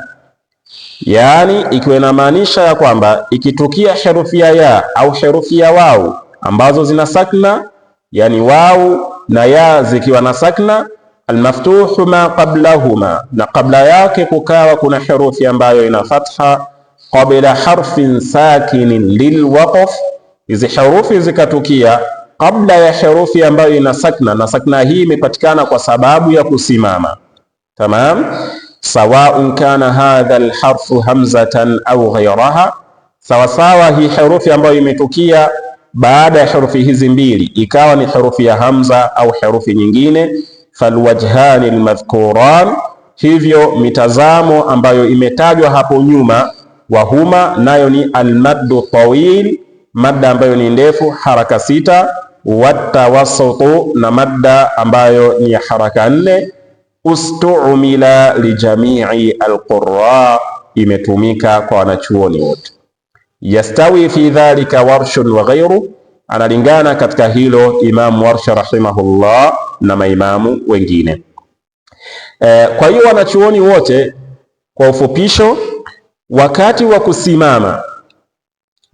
S2: yani ikiwa inamaanisha ya kwamba ikitukia herufi ya ya au herufi ya wawu ambazo zina sakna, yani wawu na ya zikiwa na sakna, almaftuhu ma qablahuma, na kabla yake kukawa kuna herufi ambayo ina fatha, qabla harfin sakinin lilwaqf, hizi herufi zikatukia kabla ya herufi ambayo ina sakna, na sakna hii imepatikana kwa sababu ya kusimama. Tamam, sawaun kana hadha alharfu hamzatan au ghayraha, sawasawa hii herufi ambayo imetukia baada ya herufi hizi mbili ikawa ni herufi ya hamza au herufi nyingine, falwajhani almadhkuran, hivyo mitazamo ambayo imetajwa hapo nyuma, wahuma, nayo ni almaddu tawil, madda ambayo ni ndefu haraka sita, watawassutu, na madda ambayo ni haraka nne, ustu'mila lijamii alqurra, imetumika kwa wanachuoni wote. Yastawi fi dhalika warshun wa ghayru, analingana katika hilo Imam Warsh rahimahullah na maimamu wengine. Kwa hiyo wanachuoni wote, kwa ufupisho, wakati wa kusimama,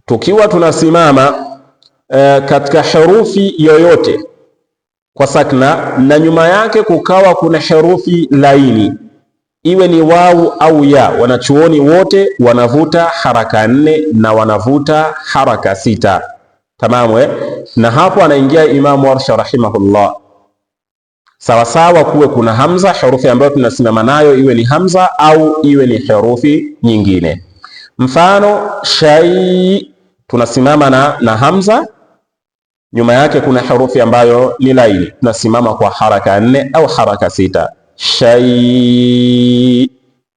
S2: tukiwa tunasimama katika herufi yoyote kwa sakna na nyuma yake kukawa kuna herufi laini, iwe ni wawu au ya, wanachuoni wote wanavuta haraka nne na wanavuta haraka sita. Tamamu, na hapo anaingia Imam Warsh rahimahullah, sawasawa kuwe kuna hamza, herufi ambayo tunasimama nayo iwe ni hamza au iwe ni herufi nyingine. Mfano shay, tunasimama na hamza, nyuma yake kuna herufi ambayo ni laini, tunasimama kwa haraka nne au haraka sita. Shay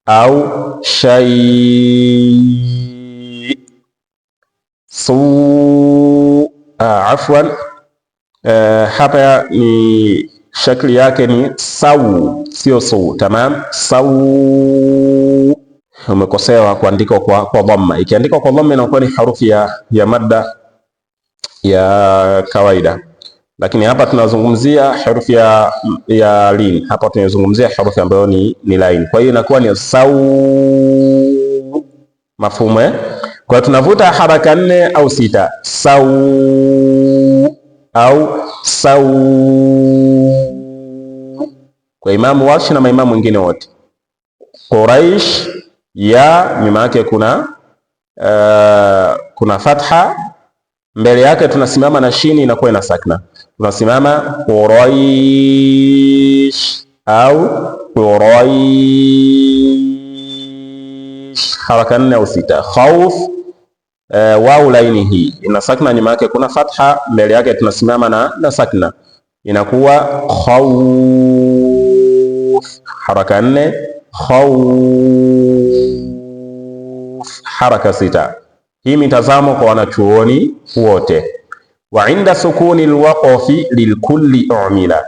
S2: au shay. Afwan, hapa ni shakli yake ni sau, sio su. Tamam, sau. Umekosewa kuandika kwa dhamma. Ikiandikwa kwa dhamma inakuwa ni harufi ya madda ya kawaida, lakini hapa tunazungumzia herufi ya lin. Hapa tunazungumzia herufi ambayo ni line, kwa hiyo inakuwa ni sau, mafhumu. Kwa hiyo tunavuta haraka nne au sita, sau au sau, kwa Imamu Warsh na maimamu wengine wote. Quraish, ya nyuma yake kuna fatha, mbele yake tunasimama na shini inakuwa ina sakna, tunasimama Quraish au Quraish, haraka nne au sita. Khawf, wau laini hii ina sakna, nyuma yake kuna fatha, mbele yake tunasimama na sakna, inakuwa khawf, haraka 4, khawf, haraka 6. Hii mitazamo kwa wanachuoni wote. Wa inda sukuni alwaqfi lilkulli umila,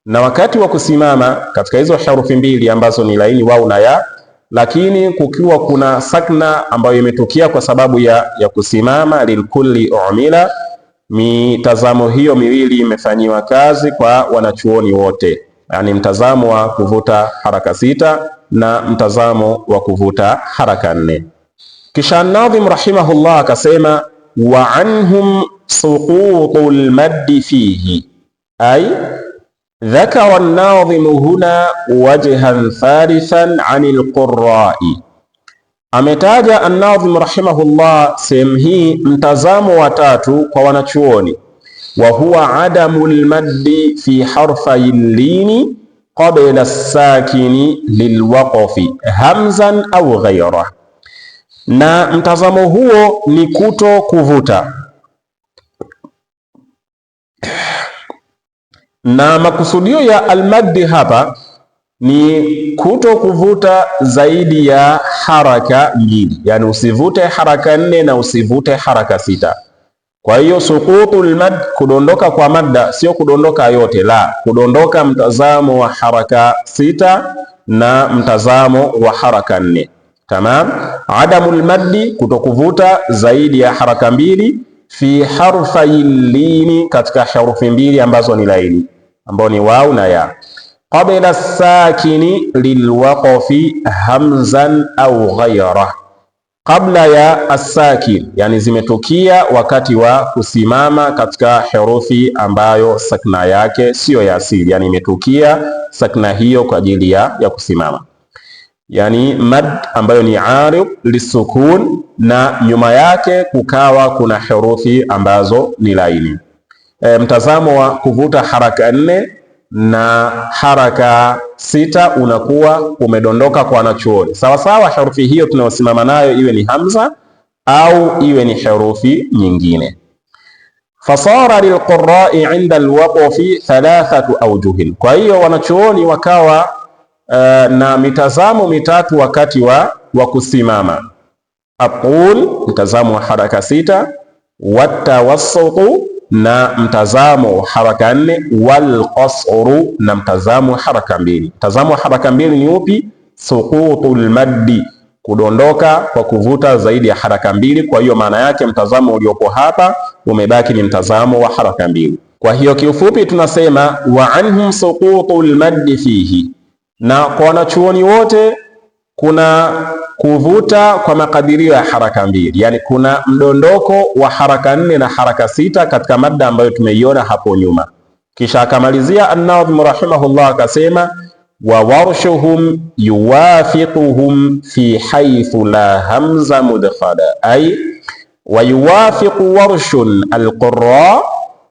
S2: na wakati wa kusimama katika hizo herufi mbili ambazo ni laini wau na ya, lakini kukiwa kuna sakna ambayo imetokea kwa sababu ya kusimama, lilkulli umila, mitazamo hiyo miwili imefanyiwa kazi kwa wanachuoni wote, yani mtazamo wa kuvuta haraka 6 na mtazamo wa kuvuta haraka 4. Kisha Nadhim rahimahullah akasema wa anhum suqutul maddi fihi, ay dhakara an-Nadhim huna wajhan thalithan anil qurra'i, ametaja an-Nadhim rahimahullah sehemu hii mtazamo wa tatu kwa wanachuoni, wa huwa adamul maddi fi harfai lini qabla as-sakini lilwaqfi hamzan au ghayra, na mtazamo huo ni kuto kuvuta, na makusudio ya almaddi hapa ni kuto kuvuta zaidi ya haraka 2, yani usivute haraka 4 na usivute haraka 6. Kwa hiyo suqutul mad, kudondoka kwa madda sio kudondoka yote, la, kudondoka mtazamo wa haraka 6 na mtazamo wa haraka 4. Tamam. Adamul maddi, kutokuvuta zaidi ya haraka 2, fi harfai lini, katika herufi mbili ambazo ni laini, ambao ni wau na ya, qabla sakini lilwaqfi hamzan au ghayra, kabla ya asakin, yani zimetukia wakati wa kusimama katika herufi ambayo sakna yake siyo ya asili, yani imetukia sakna hiyo kwa ajili ya kusimama, yani mad ambayo ni arid lisukun, na nyuma yake kukawa kuna herufi ambazo ni laini. Mtazamo wa kuvuta haraka 4 na haraka 6 unakuwa umedondoka kwa wanachuoni, sawa sawa herufi hiyo tunayosimama nayo iwe ni hamza au iwe ni herufi nyingine. Fasara lilqurra'i inda alwaqfi 3 awjuhin, kwa hiyo wanachuoni wakawa na mitazamo mitatu wakati wa kusimama: aqul, mtazamo wa haraka 6, watawassutu, na mtazamo wa haraka 4, walqasru, na mtazamo wa haraka 2. Mtazamo wa haraka 2 ni upi? Suqutul maddi, kudondoka kwa kuvuta zaidi ya haraka 2. Kwa hiyo maana yake mtazamo uliopo hapa umebaki ni mtazamo wa haraka 2. Kwa hiyo kiufupi tunasema wa anhum suqutul maddi fihi, na kwa wanachuoni wote kuna kuvuta kwa makadirio ya haraka 2, yani kuna mdondoko wa haraka 4 na haraka 6 katika madda ambayo tumeiona hapo nyuma. Kisha akamalizia an-Nadhim rahimahullah akasema wa warshuhum yuwafiquhum fi haythu la hamza mudkhala, ay wa yuwafiqu warshun al-qurra,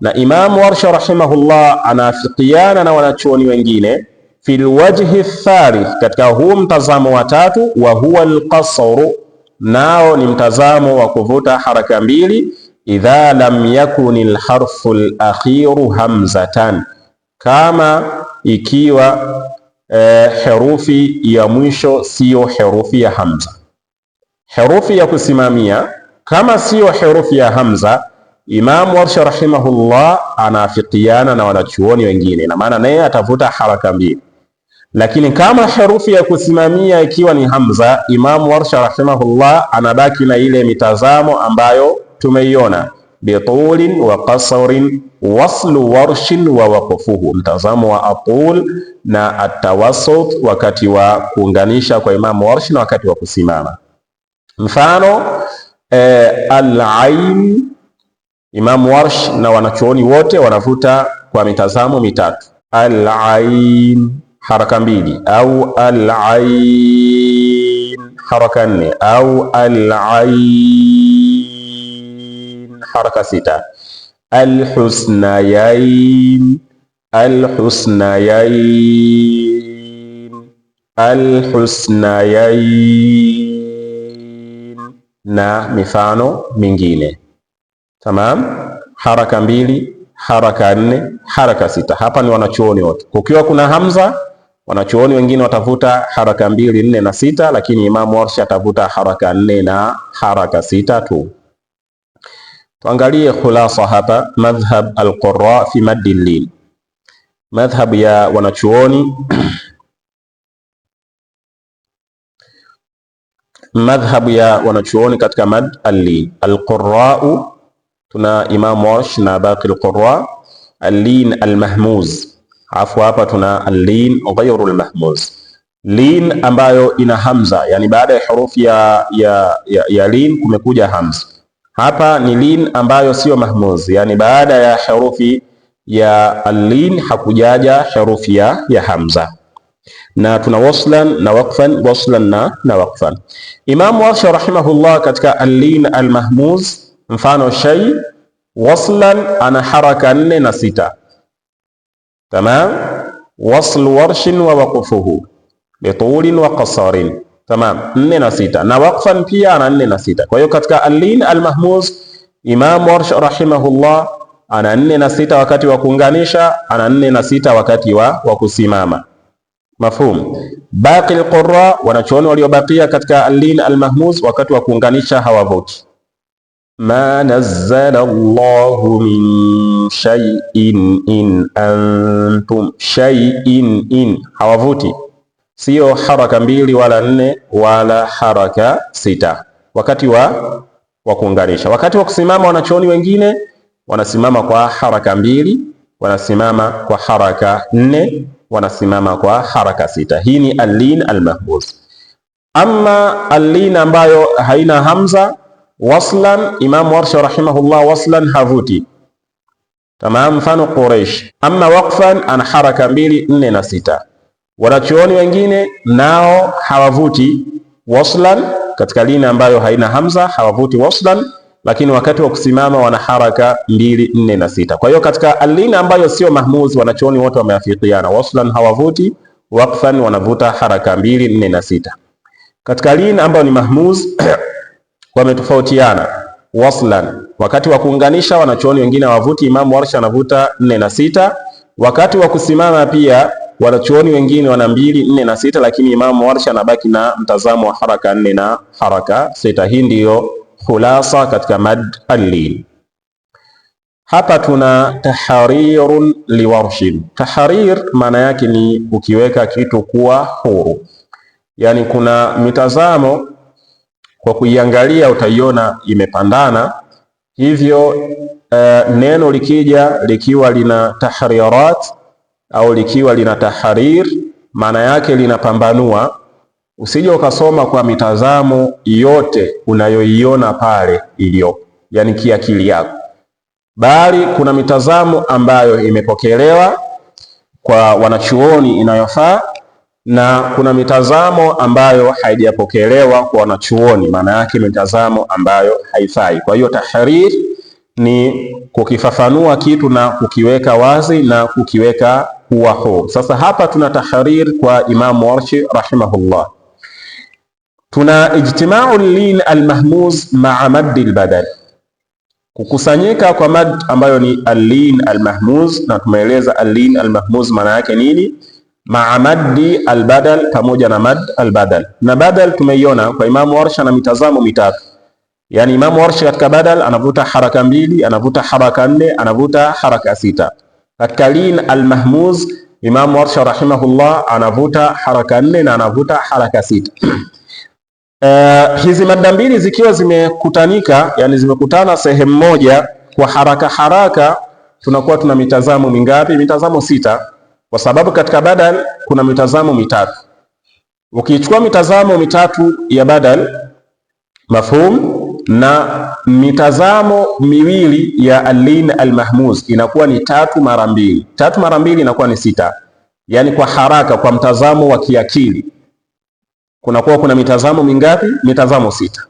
S2: na Imam Warsh rahimahullah anafikiana na wanachuoni wengine fil wajhi thalith, katika huu mtazamo wa tatu, wa huwa alqasru, nao ni mtazamo wa kuvuta haraka 2, idha lam yakun alharfu alakhiru hamzatan, kama ikiwa herufi ya mwisho siyo herufi ya hamza. Herufi ya kusimamia kama siyo herufi ya hamza, Imam Warsh rahimahullah anafikiana na wanachuoni wengine, na maana naye atavuta haraka 2. Lakini kama herufi ya kusimamia ikiwa ni hamza, Imam Warsh rahimahullah anabaki na ile mitazamo ambayo tumeiona: bitulin wa qasrin, waslu warshin wa waqfuhu, mtazamo wa atul na atawassut wakati wa kuunganisha kwa Imam Warsh na wakati wa kusimama. Mfano al-ain, Imam Warsh na wanachuoni wote wanavuta kwa mitazamo mitatu: al-ain haraka 2, au al-ain haraka 4, au al-ain haraka 6. Al-husnayain, al-husnayain, al-husnayain, na mifano mingine. Tamam, haraka 2, haraka 4, haraka 6. Hapa ni wanachuoni wote. Kukiwa kuna hamza, wanachuoni wengine watavuta haraka 2, 4 na 6, lakini Imam Warsh atavuta haraka 4 na haraka 6 tu. Tuangalie khulasa hapa, madhhab al-qurra fi maddi al-lin. Madhhab ya wanachuoni madhhab ya wanachuoni katika mad al-lin. Al-qurra tuna Imam Warsh na baqi al-qurra. Al-lin al-mahmuz, afu hapa tuna al-lin ghayru al-mahmuz. Lin ambayo ina hamza, yani baada ya herufi ya lin kumekuja hamza. Hapa ni lin ambayo sio mahmuz, yani baada ya herufi ya al-lin hakujaja herufi ya hamza. Na tuna waslan na waqfan, waslan na waqfan. Imam Warsh rahimahullah katika al-lin al-mahmuz, mfano shay, waslan ana haraka 4 na 6. Tamam, wasl warshin wa waqfuhu bitulin wa qasarin. Tamam, 4 na 6, na waqfan pia ana 4 na 6. Kwa hiyo katika al-lin al-mahmuz Imam Warsh rahimahullah ana 4 na 6 wakati wa kuunganisha, ana 4 na 6 wakati wa kusimama. Mafhum. Baqi al-qurra, wanachuoni waliobakia katika al-lin al-mahmuz, wakati wa kuunganisha hawavuti. Ma nazzala Allahu min shay'in in antum shay'in in, hawavuti, sio haraka 2 wala 4 wala haraka 6 wakati wa kuunganisha. Wakati wa kusimama, wanachuoni wengine wanasimama kwa haraka 2, wanasimama kwa haraka 4, wanasimama kwa haraka 6. Hii ni al-lin al-mahmuz. Amma al-lin ambayo haina hamza, waslan, Imam Warsh rahimahullah waslan havuti. Tamam, mfano Quraish. Amma waqfan ana haraka 2, 4 na 6. Wanachuoni wengine nao hawavuti waslan katika lini ambayo haina hamza, hawavuti waslan, lakini wakati wa kusimama wana haraka 2, 4 na 6. Kwa hiyo katika al-lin ambayo sio mahmuz, wanachuoni wote wameafikiana, waslan hawavuti, waqfan wanavuta haraka 2, 4 na 6. Katika lin ambayo ni mahmuz wametofautiana. Waslan, wakati wa kuunganisha wanachuoni wengine hawavuti, Imam Warsh anavuta 4 na 6. Wakati wa kusimama pia wanachuoni wengine wana 2, 4 na 6, lakini Imam Warsh anabaki na mtazamo wa haraka 4 na haraka 6. Hii ndiyo khulasa katika mad al-lin. Hapa tuna tahrirun liwarshin. Tahrir maana yake ni ukiweka kitu kuwa huru, yani kuna mitazamo kwa kuiangalia utaiona imepandana. Hivyo neno likija likiwa lina tahrirat au likiwa lina tahrir, maana yake linapambanua. Usije ukasoma kwa mitazamo yote unayoiona pale iliyo, yani kiakili yako, bali kuna mitazamo ambayo imepokelewa kwa wanachuoni inayofaa, na kuna mitazamo ambayo haijapokelewa kwa wanachuoni, maana yake mitazamo ambayo haifai. Kwa hiyo tahrir ni kukifafanua kitu na kukiweka wazi na kukiweka kuwa huru. Sasa hapa tuna tahrir kwa Imam Warsh rahimahullah. Tuna ijtimau al-lin al-mahmuz ma'a madd al-badal, kukusanyika kwa mad ambayo ni al-lin al-mahmuz, na tumeeleza al-lin al-mahmuz maana yake nini, ma'a maddi al-badal, pamoja na mad al-badal. Na badal tumeiona kwa Imam Warsh na mitazamo mitatu, yani Imam Warsh katika badal anavuta haraka 2, anavuta haraka 4, anavuta haraka 6. Katika lin al-mahmuz Imam Warsh rahimahullah anavuta haraka 4 na anavuta haraka 6. Hizi mada mbili zikiwa zimekutanika, yani zimekutana sehemu moja kwa haraka haraka, tunakuwa tuna mitazamo mingapi? Mitazamo 6, kwa sababu katika badal kuna mitazamo mitatu. Ukichukua mitazamo mitatu ya badal, mafhum, na mitazamo miwili ya al-lin al-mahmuz, inakuwa ni 3 mara 2. 3 mara 2 inakuwa ni 6, yani kwa haraka, kwa mtazamo wa kiakili kunakuwa kuna mitazamo mingapi? Mitazamo 6.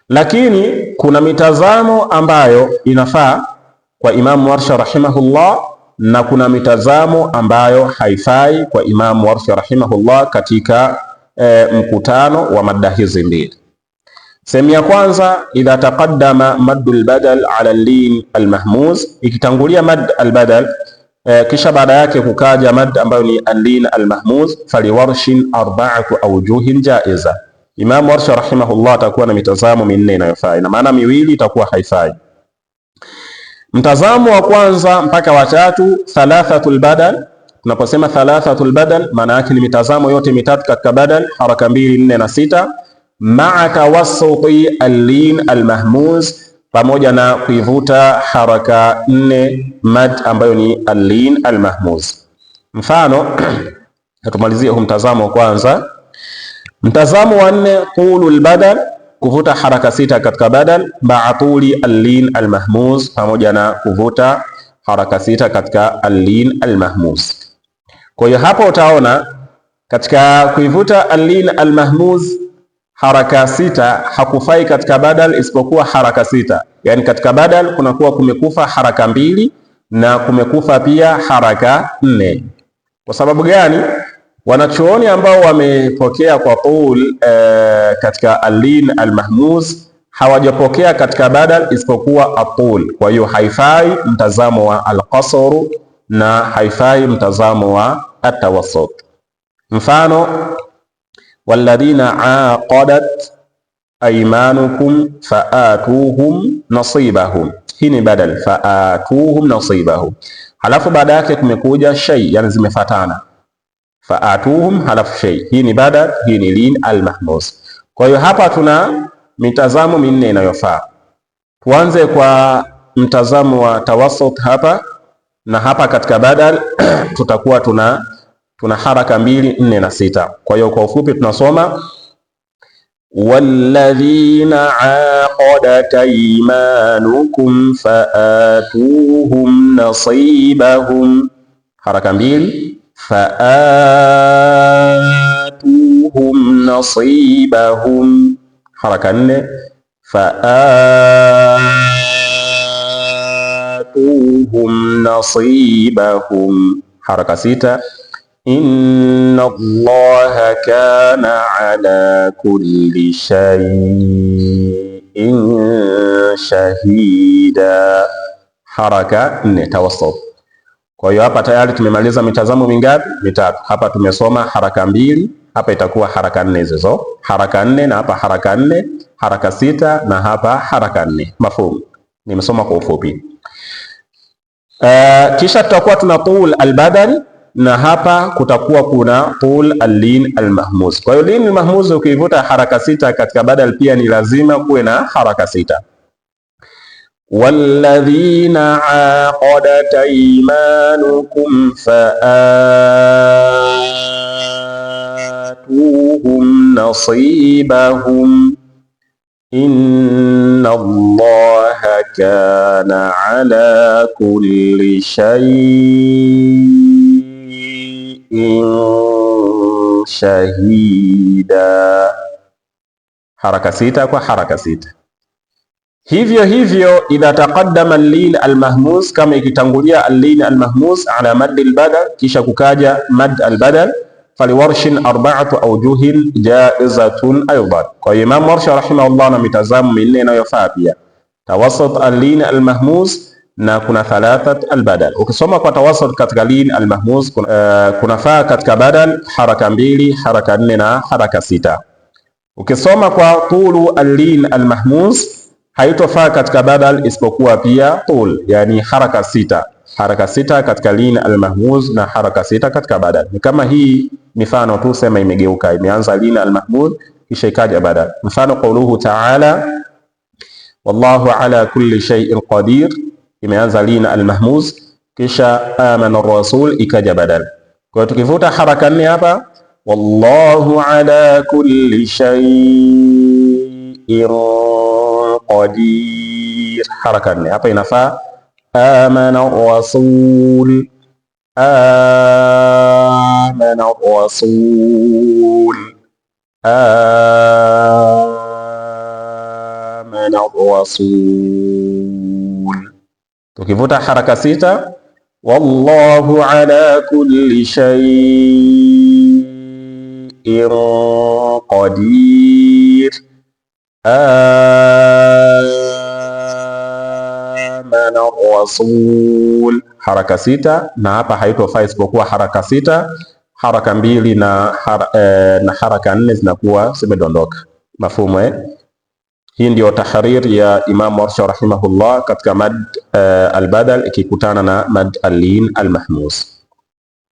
S2: Lakini kuna mitazamo ambayo inafaa kwa Imam Warsh rahimahullah, na kuna mitazamo ambayo haifai kwa Imam Warsh rahimahullah katika mkutano wa mada hizi mbili. Sehemu ya kwanza, idha taqaddama maddu albadal ala al-lin al-mahmuz, ikitangulia mad albadal kisha baada yake kukaja mad ambayo ni al-lin al-mahmuz, faliwarshin arba'atu awjuhin jaiza. Imam Warsh rahimahullah atakuwa na mitazamo minne inayofaa, na maana miwili itakuwa haifai. Mtazamo wa kwanza mpaka wa tatu, thalathatul badal. Tunaposema thalathatul badal, maana yake ni mitazamo yote mitatu katika badal, haraka 2, 4 na 6, ma'a tawassuti al-lin al-mahmuz, pamoja na kuivuta haraka 4 mad ambayo ni al-lin al-mahmuz. Mfano tumalizie huu mtazamo wa kwanza. Mtazamo wa 4, tulul badal, kuvuta haraka 6 katika badal, ma'a tuli al-lin al-mahmuz, pamoja na kuvuta haraka 6 katika al-lin al-mahmuz. Kwa hiyo hapo utaona katika kuivuta al-lin al-mahmuz haraka 6 hakufai katika badal isipokuwa haraka 6. Yani katika badal kunakuwa kumekufa haraka 2 na kumekufa pia haraka 4. Kwa sababu gani? Wanachuoni ambao wamepokea kwa tul katika al-lin al-mahmuz hawajapokea katika badal isipokuwa atul. Kwa hiyo haifai mtazamo wa al-qasr na haifai mtazamo wa at-tawassut. Mfano, walladhina aqadat aymanukum faatuhum nasibahum, hii ni badal, faatuhum nasibahum, halafu baada yake kumekuja shay, yani zimefatana, faatuhum halafu shay, hii ni badal, hii ni lin al-mahmuz. Kwa hiyo hapa tuna mitazamo minne inayofaa. Tuanze kwa mtazamo wa tawassut hapa, na hapa katika badal tutakuwa tuna haraka 2, 4 na 6. Kwa hiyo kwa ufupi tunasoma walladhina aqadat aymanukum faatuhum nasibahum, haraka 2, faatuhum nasibahum, haraka 4, faatuhum nasibahum, haraka 6, inna Allaha kana ala kulli shay'in shahida, haraka 4, tawassut. Kwa hiyo hapa tayari tumemaliza mitazamo mingapi? Mitatu. Hapa tumesoma haraka 2, hapa itakuwa haraka 4 hizo, haraka 4 na hapa haraka 4, haraka 6 na hapa haraka 4. Mafhumu? Nimesoma kwa ufupi. Kisha tutakuwa tuna tul al-badal, na hapa kutakuwa kuna tul al-lin al-mahmuz. Kwa hiyo lin al-mahmuz ukivuta haraka 6 katika badal pia ni lazima kuwe na haraka 6. walladhina aqadat aymanukum faatuhum nasibahum, inna Allaha kana ala kulli shay'in shahida, haraka 6 kwa haraka 6. Hivyo hivyo idha taqaddama al-lin al-mahmuz, kama ikitangulia al-lin al-mahmuz ala mad al-badal kisha kukaja mad al-badal, faliwarshin 4 awjuhin jaizatun aidan. Kwa hiyo Imam Warsh rahimahullah na mitazamo minne inayofaa pia, tawassut al-lin al-mahmuz na kuna thalathat al-badal. Ukisoma kwa tawassut katika lin al-mahmuz kunafaa katika badal haraka 2, haraka 4 na haraka 6. Ukisoma kwa tulu al-lin al-mahmuz haitofaa katika badal isipokuwa pia tul, yani haraka 6, haraka 6 katika lin al-mahmuz na haraka 6 katika badal. Ni kama hii mifano tu, sema imegeuka, imeanza lin al-mahmuz kisha ikaja badal. Mfano qauluhu ta'ala wallahu ala kulli shay'in qadir, imeanza lin al-mahmuz kisha amana ar-rasul ikaja badal. Kwa hiyo tukivuta haraka 4 hapa, wallahu ala kulli shay'in qadir, haraka 4 hapa inafaa amana ar-rasul, amana ar-rasul, amana ar-rasul. Tukivuta haraka 6, wallahu ala kulli shay'in qadir, amana rasul, haraka sita, na hapa haitofaa isipokuwa haraka sita. Haraka mbili na haraka nne zinakuwa zimedondoka. Mafhumu Hii ndio tahrir ya Imam Warsh rahimahullah katika mad al-badal ikikutana na mad al-lin al-mahmus.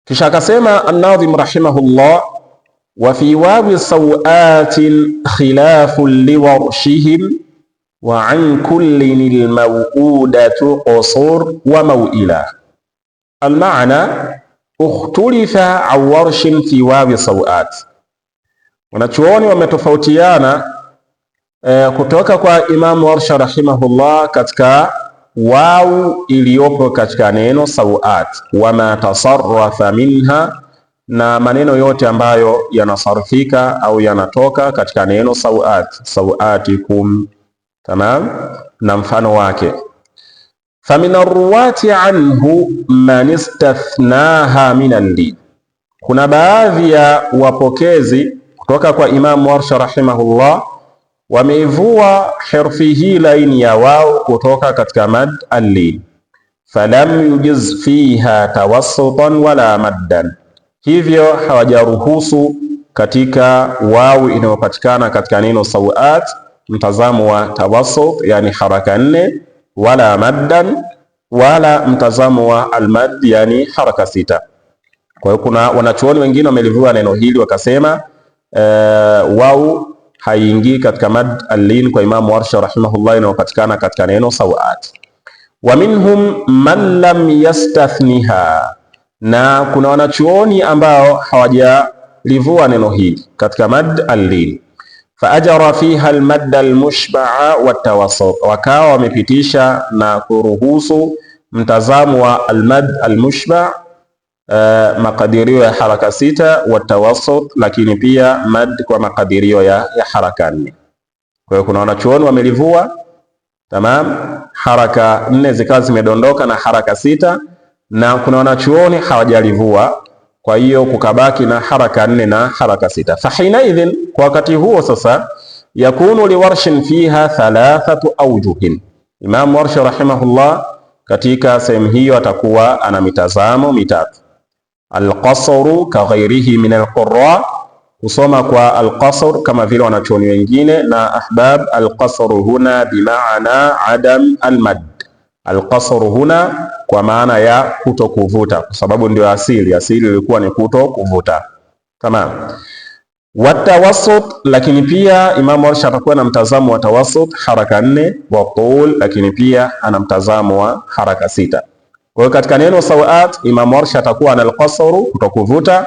S2: Kisha akasema an-Nadhim rahimahullah, wa fi wawi sawatin khilafun liwarshihim wa an kullin al-maw'udatu qusur wa maw'ila. Al-ma'na ukhtulifa an warshin fi wawi sawat. Wanachuoni wametofautiana kutoka kwa Imam Warsh rahimahullah katika wau iliyopo katika neno sawat, wama tasarrafa minha, na maneno yote ambayo yanasarfika au yanatoka katika neno sawat, sawatikum, tamam, na mfano wake. Famin arruwati anhu man istathnaha min al-li, kuna baadhi ya wapokezi kutoka kwa Imam Warsh rahimahullah wameivua herfi hii laini ya wao kutoka katika mad al-lin, falam yujiz fiha tawassutan wala maddan, hivyo hawajaruhusu katika wao inayopatikana katika neno sawat mtazamo wa tawassut, yani haraka nne, wala maddan, wala mtazamo wa al-mad, yani haraka sita. Kwa hiyo kuna wanachuoni wengine wamelivua neno hili wakasema wao haingii katika mad al-lin kwa Imam Warsh rahimahullah inayopatikana katika neno sawat. Wa minhum man lam yastathniha, na kuna wanachuoni ambao hawajalivua neno hili katika mad al-lin, fa ajra fiha al-mad al-mushba'a wa tawassut, wakawa wamepitisha na kuruhusu mtazamo wa al-mad al-mushba' makadirio ya haraka sita, wa tawassut, lakini pia mad kwa makadirio ya haraka nne. Kwa hiyo kuna wanachuoni wamelivua, tamam, haraka nne zikawa zimedondoka na haraka sita, na kuna wanachuoni hawajalivua, kwa hiyo kukabaki na haraka nne na haraka sita. Fahina idhin, kwa wakati huo sasa, yakunu liwarshin fiha thalathatu awjuhin, Imam Warsh rahimahullah katika sehemu hiyo atakuwa ana mitazamo mitatu. Alqasru ka ghairihi min alqurra, kusoma kwa alqasr kama vile wanachuoni wengine, na ahbab, alqasru huna bimaana adam almad, alqasru huna kwa maana ya kuto kuvuta, kwa sababu ndio asili ilikuwa ni kuto kuvuta. Tamam. Watawassut, lakini pia Imam Warsh atakuwa na mtazamo wa tawassut haraka nne, wa tul, lakini pia ana mtazamo wa haraka sita. Kwa hiyo katika neno sawat Imam Warsh atakuwa na al-qasru kutokuvuta,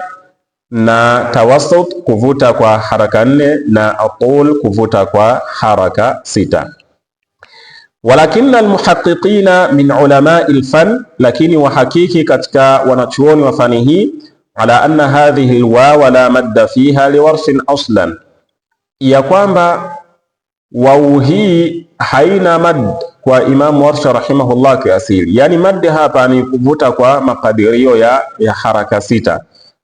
S2: na tawassut kuvuta kwa haraka nne, na atul kuvuta kwa haraka sita. Walakinna almuhaqqiqina min ulamai al-fan, lakini wahakiki katika wanachuoni wa fani hii, ala anna hadhihi alwaw la madda fiha liwarshin aslan, ya kwamba wau hii haina mad kwa Imam Warsh rahimahullah kiasili, yani mad hapa ni kuvuta kwa makadirio ya haraka sita.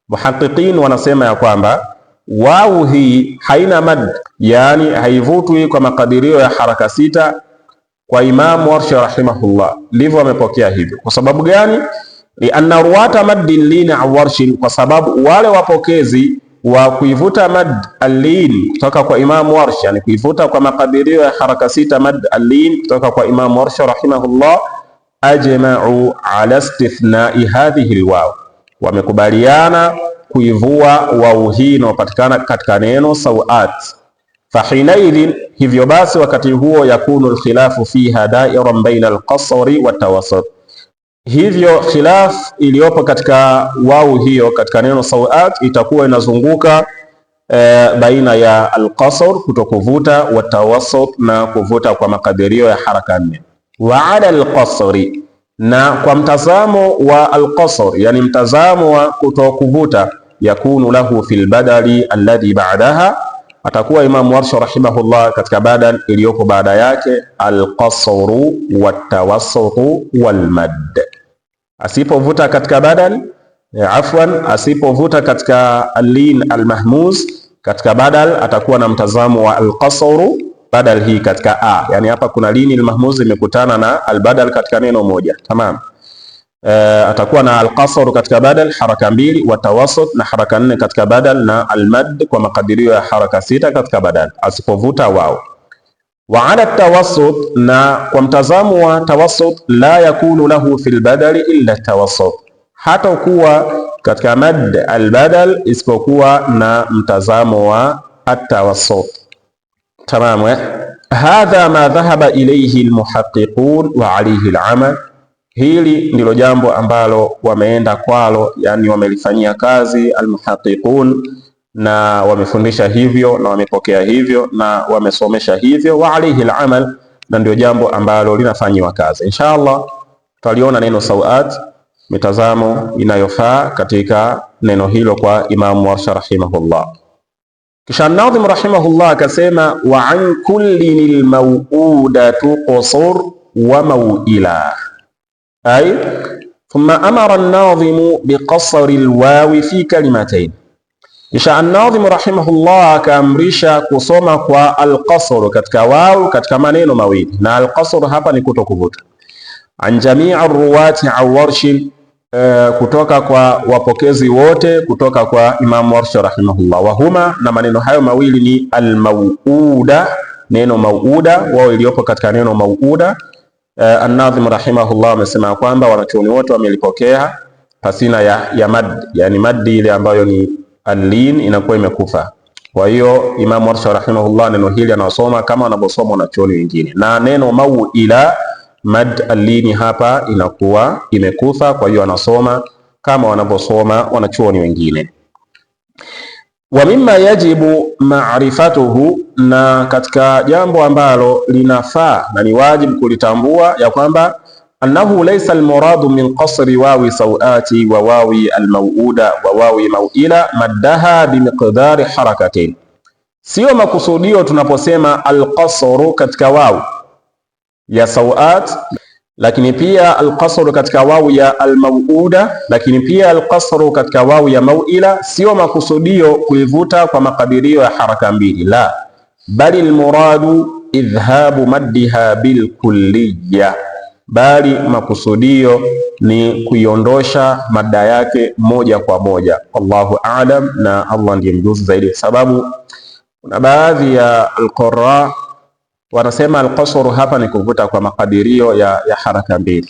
S2: Muhaqqiqin wanasema ya kwamba wau hii haina mad, yani haivutwi kwa makadirio ya haraka sita kwa Imam Warsh rahimahullah. Ndivyo wamepokea hivyo. Kwa sababu gani? Li anna ruwata mad al-lin an Warsh, kwa sababu wale wapokezi wa kuivuta mad al-lin kutoka kwa Imam Warsh, yani kuivuta kwa makadirio ya haraka sita mad al-lin kutoka kwa Imam Warsh rahimahullah, ajma'u ala istithna'i hadhihi al-waw, wamekubaliana kuivua wau hii inayopatikana katika neno sawat. Fahinaidhin, hivyo basi wakati huo, yakunu al-khilafu fiha da'iran baina al-qasri wa tawassut, hivyo khilaf iliyopo katika wau hiyo katika neno sawat itakuwa inazunguka baina ya al-qasr kutokuvuta, wa tawassut na kuvuta kwa makadirio ya haraka nne. Wa ala al-qasri, na kwa mtazamo wa al-qasr, yani mtazamo wa kutokuvuta, yakunu lahu fil badali alladhi ba'daha, atakuwa Imam Warsh rahimahullah katika badal iliyoko baada yake, al-qasru wat-tawassutu wal-mad. Asipovuta katika badal, asipovuta katika al-lin al-mahmuz katika badal, atakuwa na mtazamo wa al-qasru badal hii katika a, yani hapa kuna lini almahmuz imekutana na albadal katika neno moja. Tamam. Atakuwa na alqasr katika badal haraka 2, wa tawassut na haraka 4 katika badal, na almad kwa makadirio ya haraka 6 katika badal asipovuta wao. Wa ala tawassut, na kwa mtazamo wa tawassut, la yakunu lahu fil badali illa tawassut, hata kuwa katika mad albadal isipokuwa na mtazamo wa atawassut. Tamam. Hadha ma dhahaba ilayhi almuhaqqiqun wa alayhi alamal, hili ndilo jambo ambalo wameenda kwalo, yani wamelifanyia kazi almuhaqqiqun, na wamefundisha hivyo na wamepokea hivyo na wamesomesha hivyo, wa alayhi alamal, na ndio jambo ambalo linafanywa kazi. Inshallah tutaliona neno sawat, mitazamo inayofaa katika neno hilo kwa Imam Warsha rahimahullah. Kisha Nadhim rahimahullah akasema, wa an kulli almaw'udatu qusur wa maw'ila, ay thumma amara an-nadhimu biqasri alwawi fi kalimatayn. Kisha an-Nadhim rahimahullah akaamrisha kusoma kwa alqasr katika wawu katika maneno mawili, na alqasr hapa ni kutokuvuta. An jamii ar-ruwati an Warsh, kutoka kwa wapokezi wote kutoka kwa Imam Warsh rahimahullah. Wahuma, na maneno hayo mawili ni al-maw'uda, neno maw'uda, wao iliyopo katika neno maw'uda. An-Nadhim rahimahullah amesema kwamba wanachuoni wote wamelipokea pasina ya mad, yani maddi ile ambayo ni al-lin inakuwa imekufa. Kwa hiyo Imam Warsh rahimahullah neno hili anasoma kama wanavyosoma wanachuoni wengine, na neno maw'ila mad al-lini hapa inakuwa imekufa, kwa hiyo anasoma kama wanavyosoma wanachuoni wengine. Wa mimma yajibu ma'rifatuhu, na katika jambo ambalo linafaa na ni wajibu kulitambua ya kwamba annahu laysa almuradu min qasri wawi sawati wa wawi almaw'uda wa wawi maw'ila maddaha bimiqdari harakatain, sio makusudio tunaposema alqasru katika wawi ya sawat, lakini pia alqasru katika wawu ya almaw'uda, lakini pia alqasru katika wawu ya maw'ila, sio makusudio kuivuta kwa makadirio ya haraka 2, la bali almuradu idhhabu maddiha bilkulliya, bali makusudio ni kuiondosha madda yake moja kwa moja. Allahu a'lam, na Allah ndiye mjuzi zaidi, sababu kuna baadhi ya alqurra wanasema alqasru hapa ni kuvuta kwa makadirio ya haraka 2,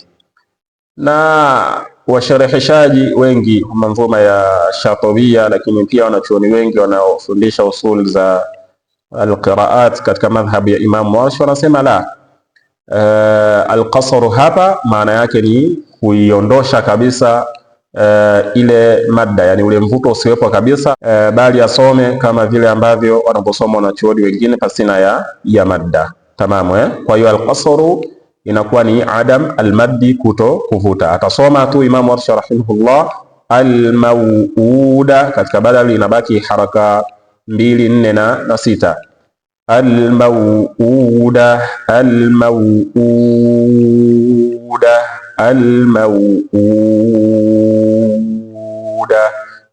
S2: na washarhishaji wengi manzuma ya Shatibia, lakini pia wanachuoni wengi wanaofundisha usul za alqiraat katika madhhabu ya Imam Warsh wanasema la, alqasru hapa maana yake ni kuiondosha kabisa ile madda, yani ule mvuto usiwepo kabisa, bali asome kama vile ambavyo wanaposoma wanachuoni wengine pasina ya madda. Tamamu. Kwa hiyo alqasru inakuwa ni adam almaddi, kuto kuvuta. Atasoma tu Imam Warsh rahimahullah almaw'uda, katika badali inabaki haraka 2, 4 na 6. Almaw'uda, almaw'uda, almaw'uda,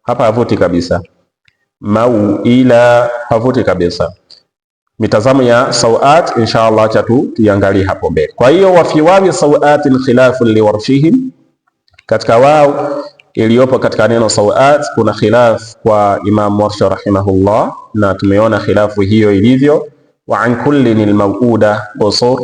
S2: hapa havuti kabisa. Maw'ila havuti kabisa. Mitazamo ya sawat inshallah acha tuiangalie hapo mbele. Kwa hiyo wa fi wawi sawatin khilafun liwarshihim, katika wao iliyopo katika neno sawat kuna khilaf kwa Imam Warsh rahimahullah, na tumeona khilafu hiyo ilivyo. Wa an kulli almaw'uda qasr,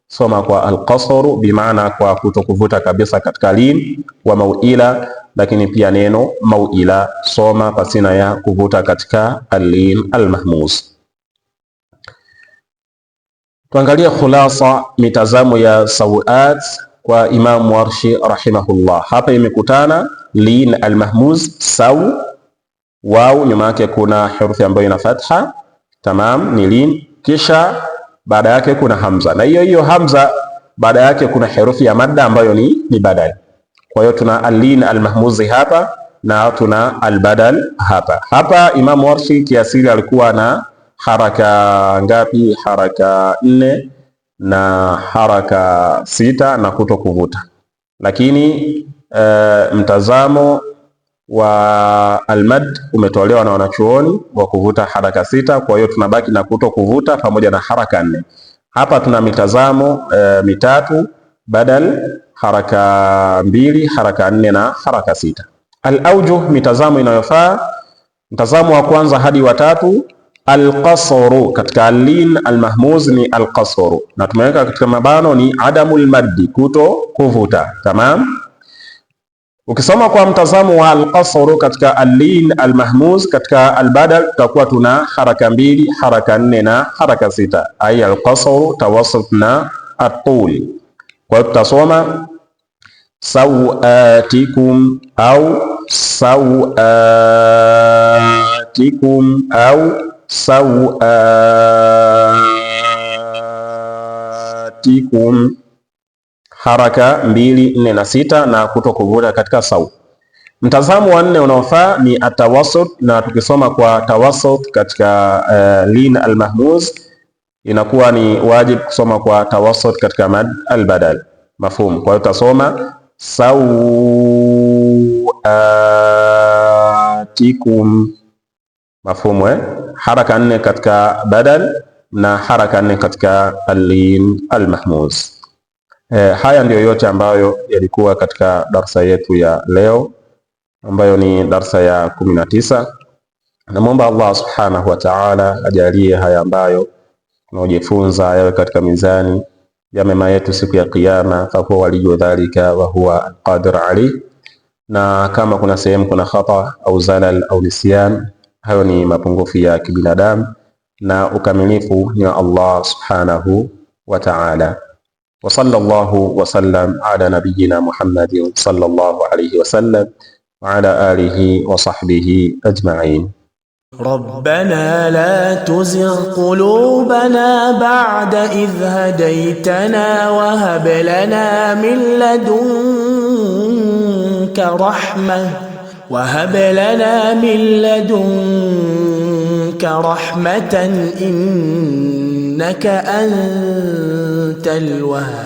S2: soma kwa alqasr bimaana kwa kutokuvuta kabisa katika lin, wa maw'ila, lakini pia neno maw'ila soma pasina ya kuvuta katika al-lin almahmuz. Tuangalie khulasa mitazamo ya sawat kwa Imam Warshi rahimahullah. Hapa imekutana lin almahmuz saw, waw nyuma yake kuna herufi ambayo ina fatha, tamam, ni lin, kisha baada yake kuna hamza, na hiyo hamza baada yake kuna herufi ya madda ambayo ni badal. Kwa hiyo tuna al-lin almahmuzi hapa na tuna albadal hapa. Imam Warshi kiasili alikuwa na haraka ngapi? Haraka 4 na haraka 6 na kuto kuvuta, lakini mtazamo wa almad umetolewa na wanachuoni wa kuvuta haraka 6, kwa hiyo tunabaki na kuto kuvuta pamoja na haraka 4. Hapa tuna mitazamo mitatu, badal haraka 2, haraka 4 na haraka 6. Al-awjuh, mitazamo inayofaa. Mtazamo wa kwanza hadi wa 3, al-qasru katika al-lin al-mahmuz ni al-qasru, na tumeweka katika mabano ni adamul maddi, kuto kuvuta. Tamam. Ukisoma kwa mtazamo wa al-qasru katika al-lin al-mahmuz, katika al-badal tutakuwa tuna haraka 2, haraka 4 na haraka 6, ay al-qasru tawassut na at-tul. Kwa hiyo tutasoma sawatikum au sawatikum au sawatikum, haraka 2, 4 na 6 na kuto kuvuta katika saw. Mtazamo wa 4 unaofaa ni atawassut, na tukisoma kwa tawassut katika lin al-mahmuz inakuwa ni wajib kusoma kwa tawassut katika mad al-badal. Mafhum. Kwa hiyo tutasoma sawatikum. Mafhumu haraka 4 katika badal na haraka 4 katika al-lin al-mahmuz. Haya ndiyo yote ambayo yalikuwa katika darsa yetu ya leo, ambayo ni darsa ya 19. Namuomba Allah subhanahu wa ta'ala ajalie haya ambayo tunaojifunza yawe katika mizani ya mema yetu siku ya Kiyama, fa huwa waliyu dhalika wa huwa alqadir alayh. Na kama kuna sehemu kuna khata au zalal au nisyan, hayo ni mapungufu ya kibinadamu, na ukamilifu ni wa Allah subhanahu wa ta'ala. Wa sallallahu wa sallam ala nabiyyina Muhammadin sallallahu alayhi wa sallam wa ala alihi wa sahbihi ajma'in.
S1: ربنا لا تزغ قلوبنا بعد إذ هديتنا وهب لنا من لدنك رحمة إنك أنت الوهاب.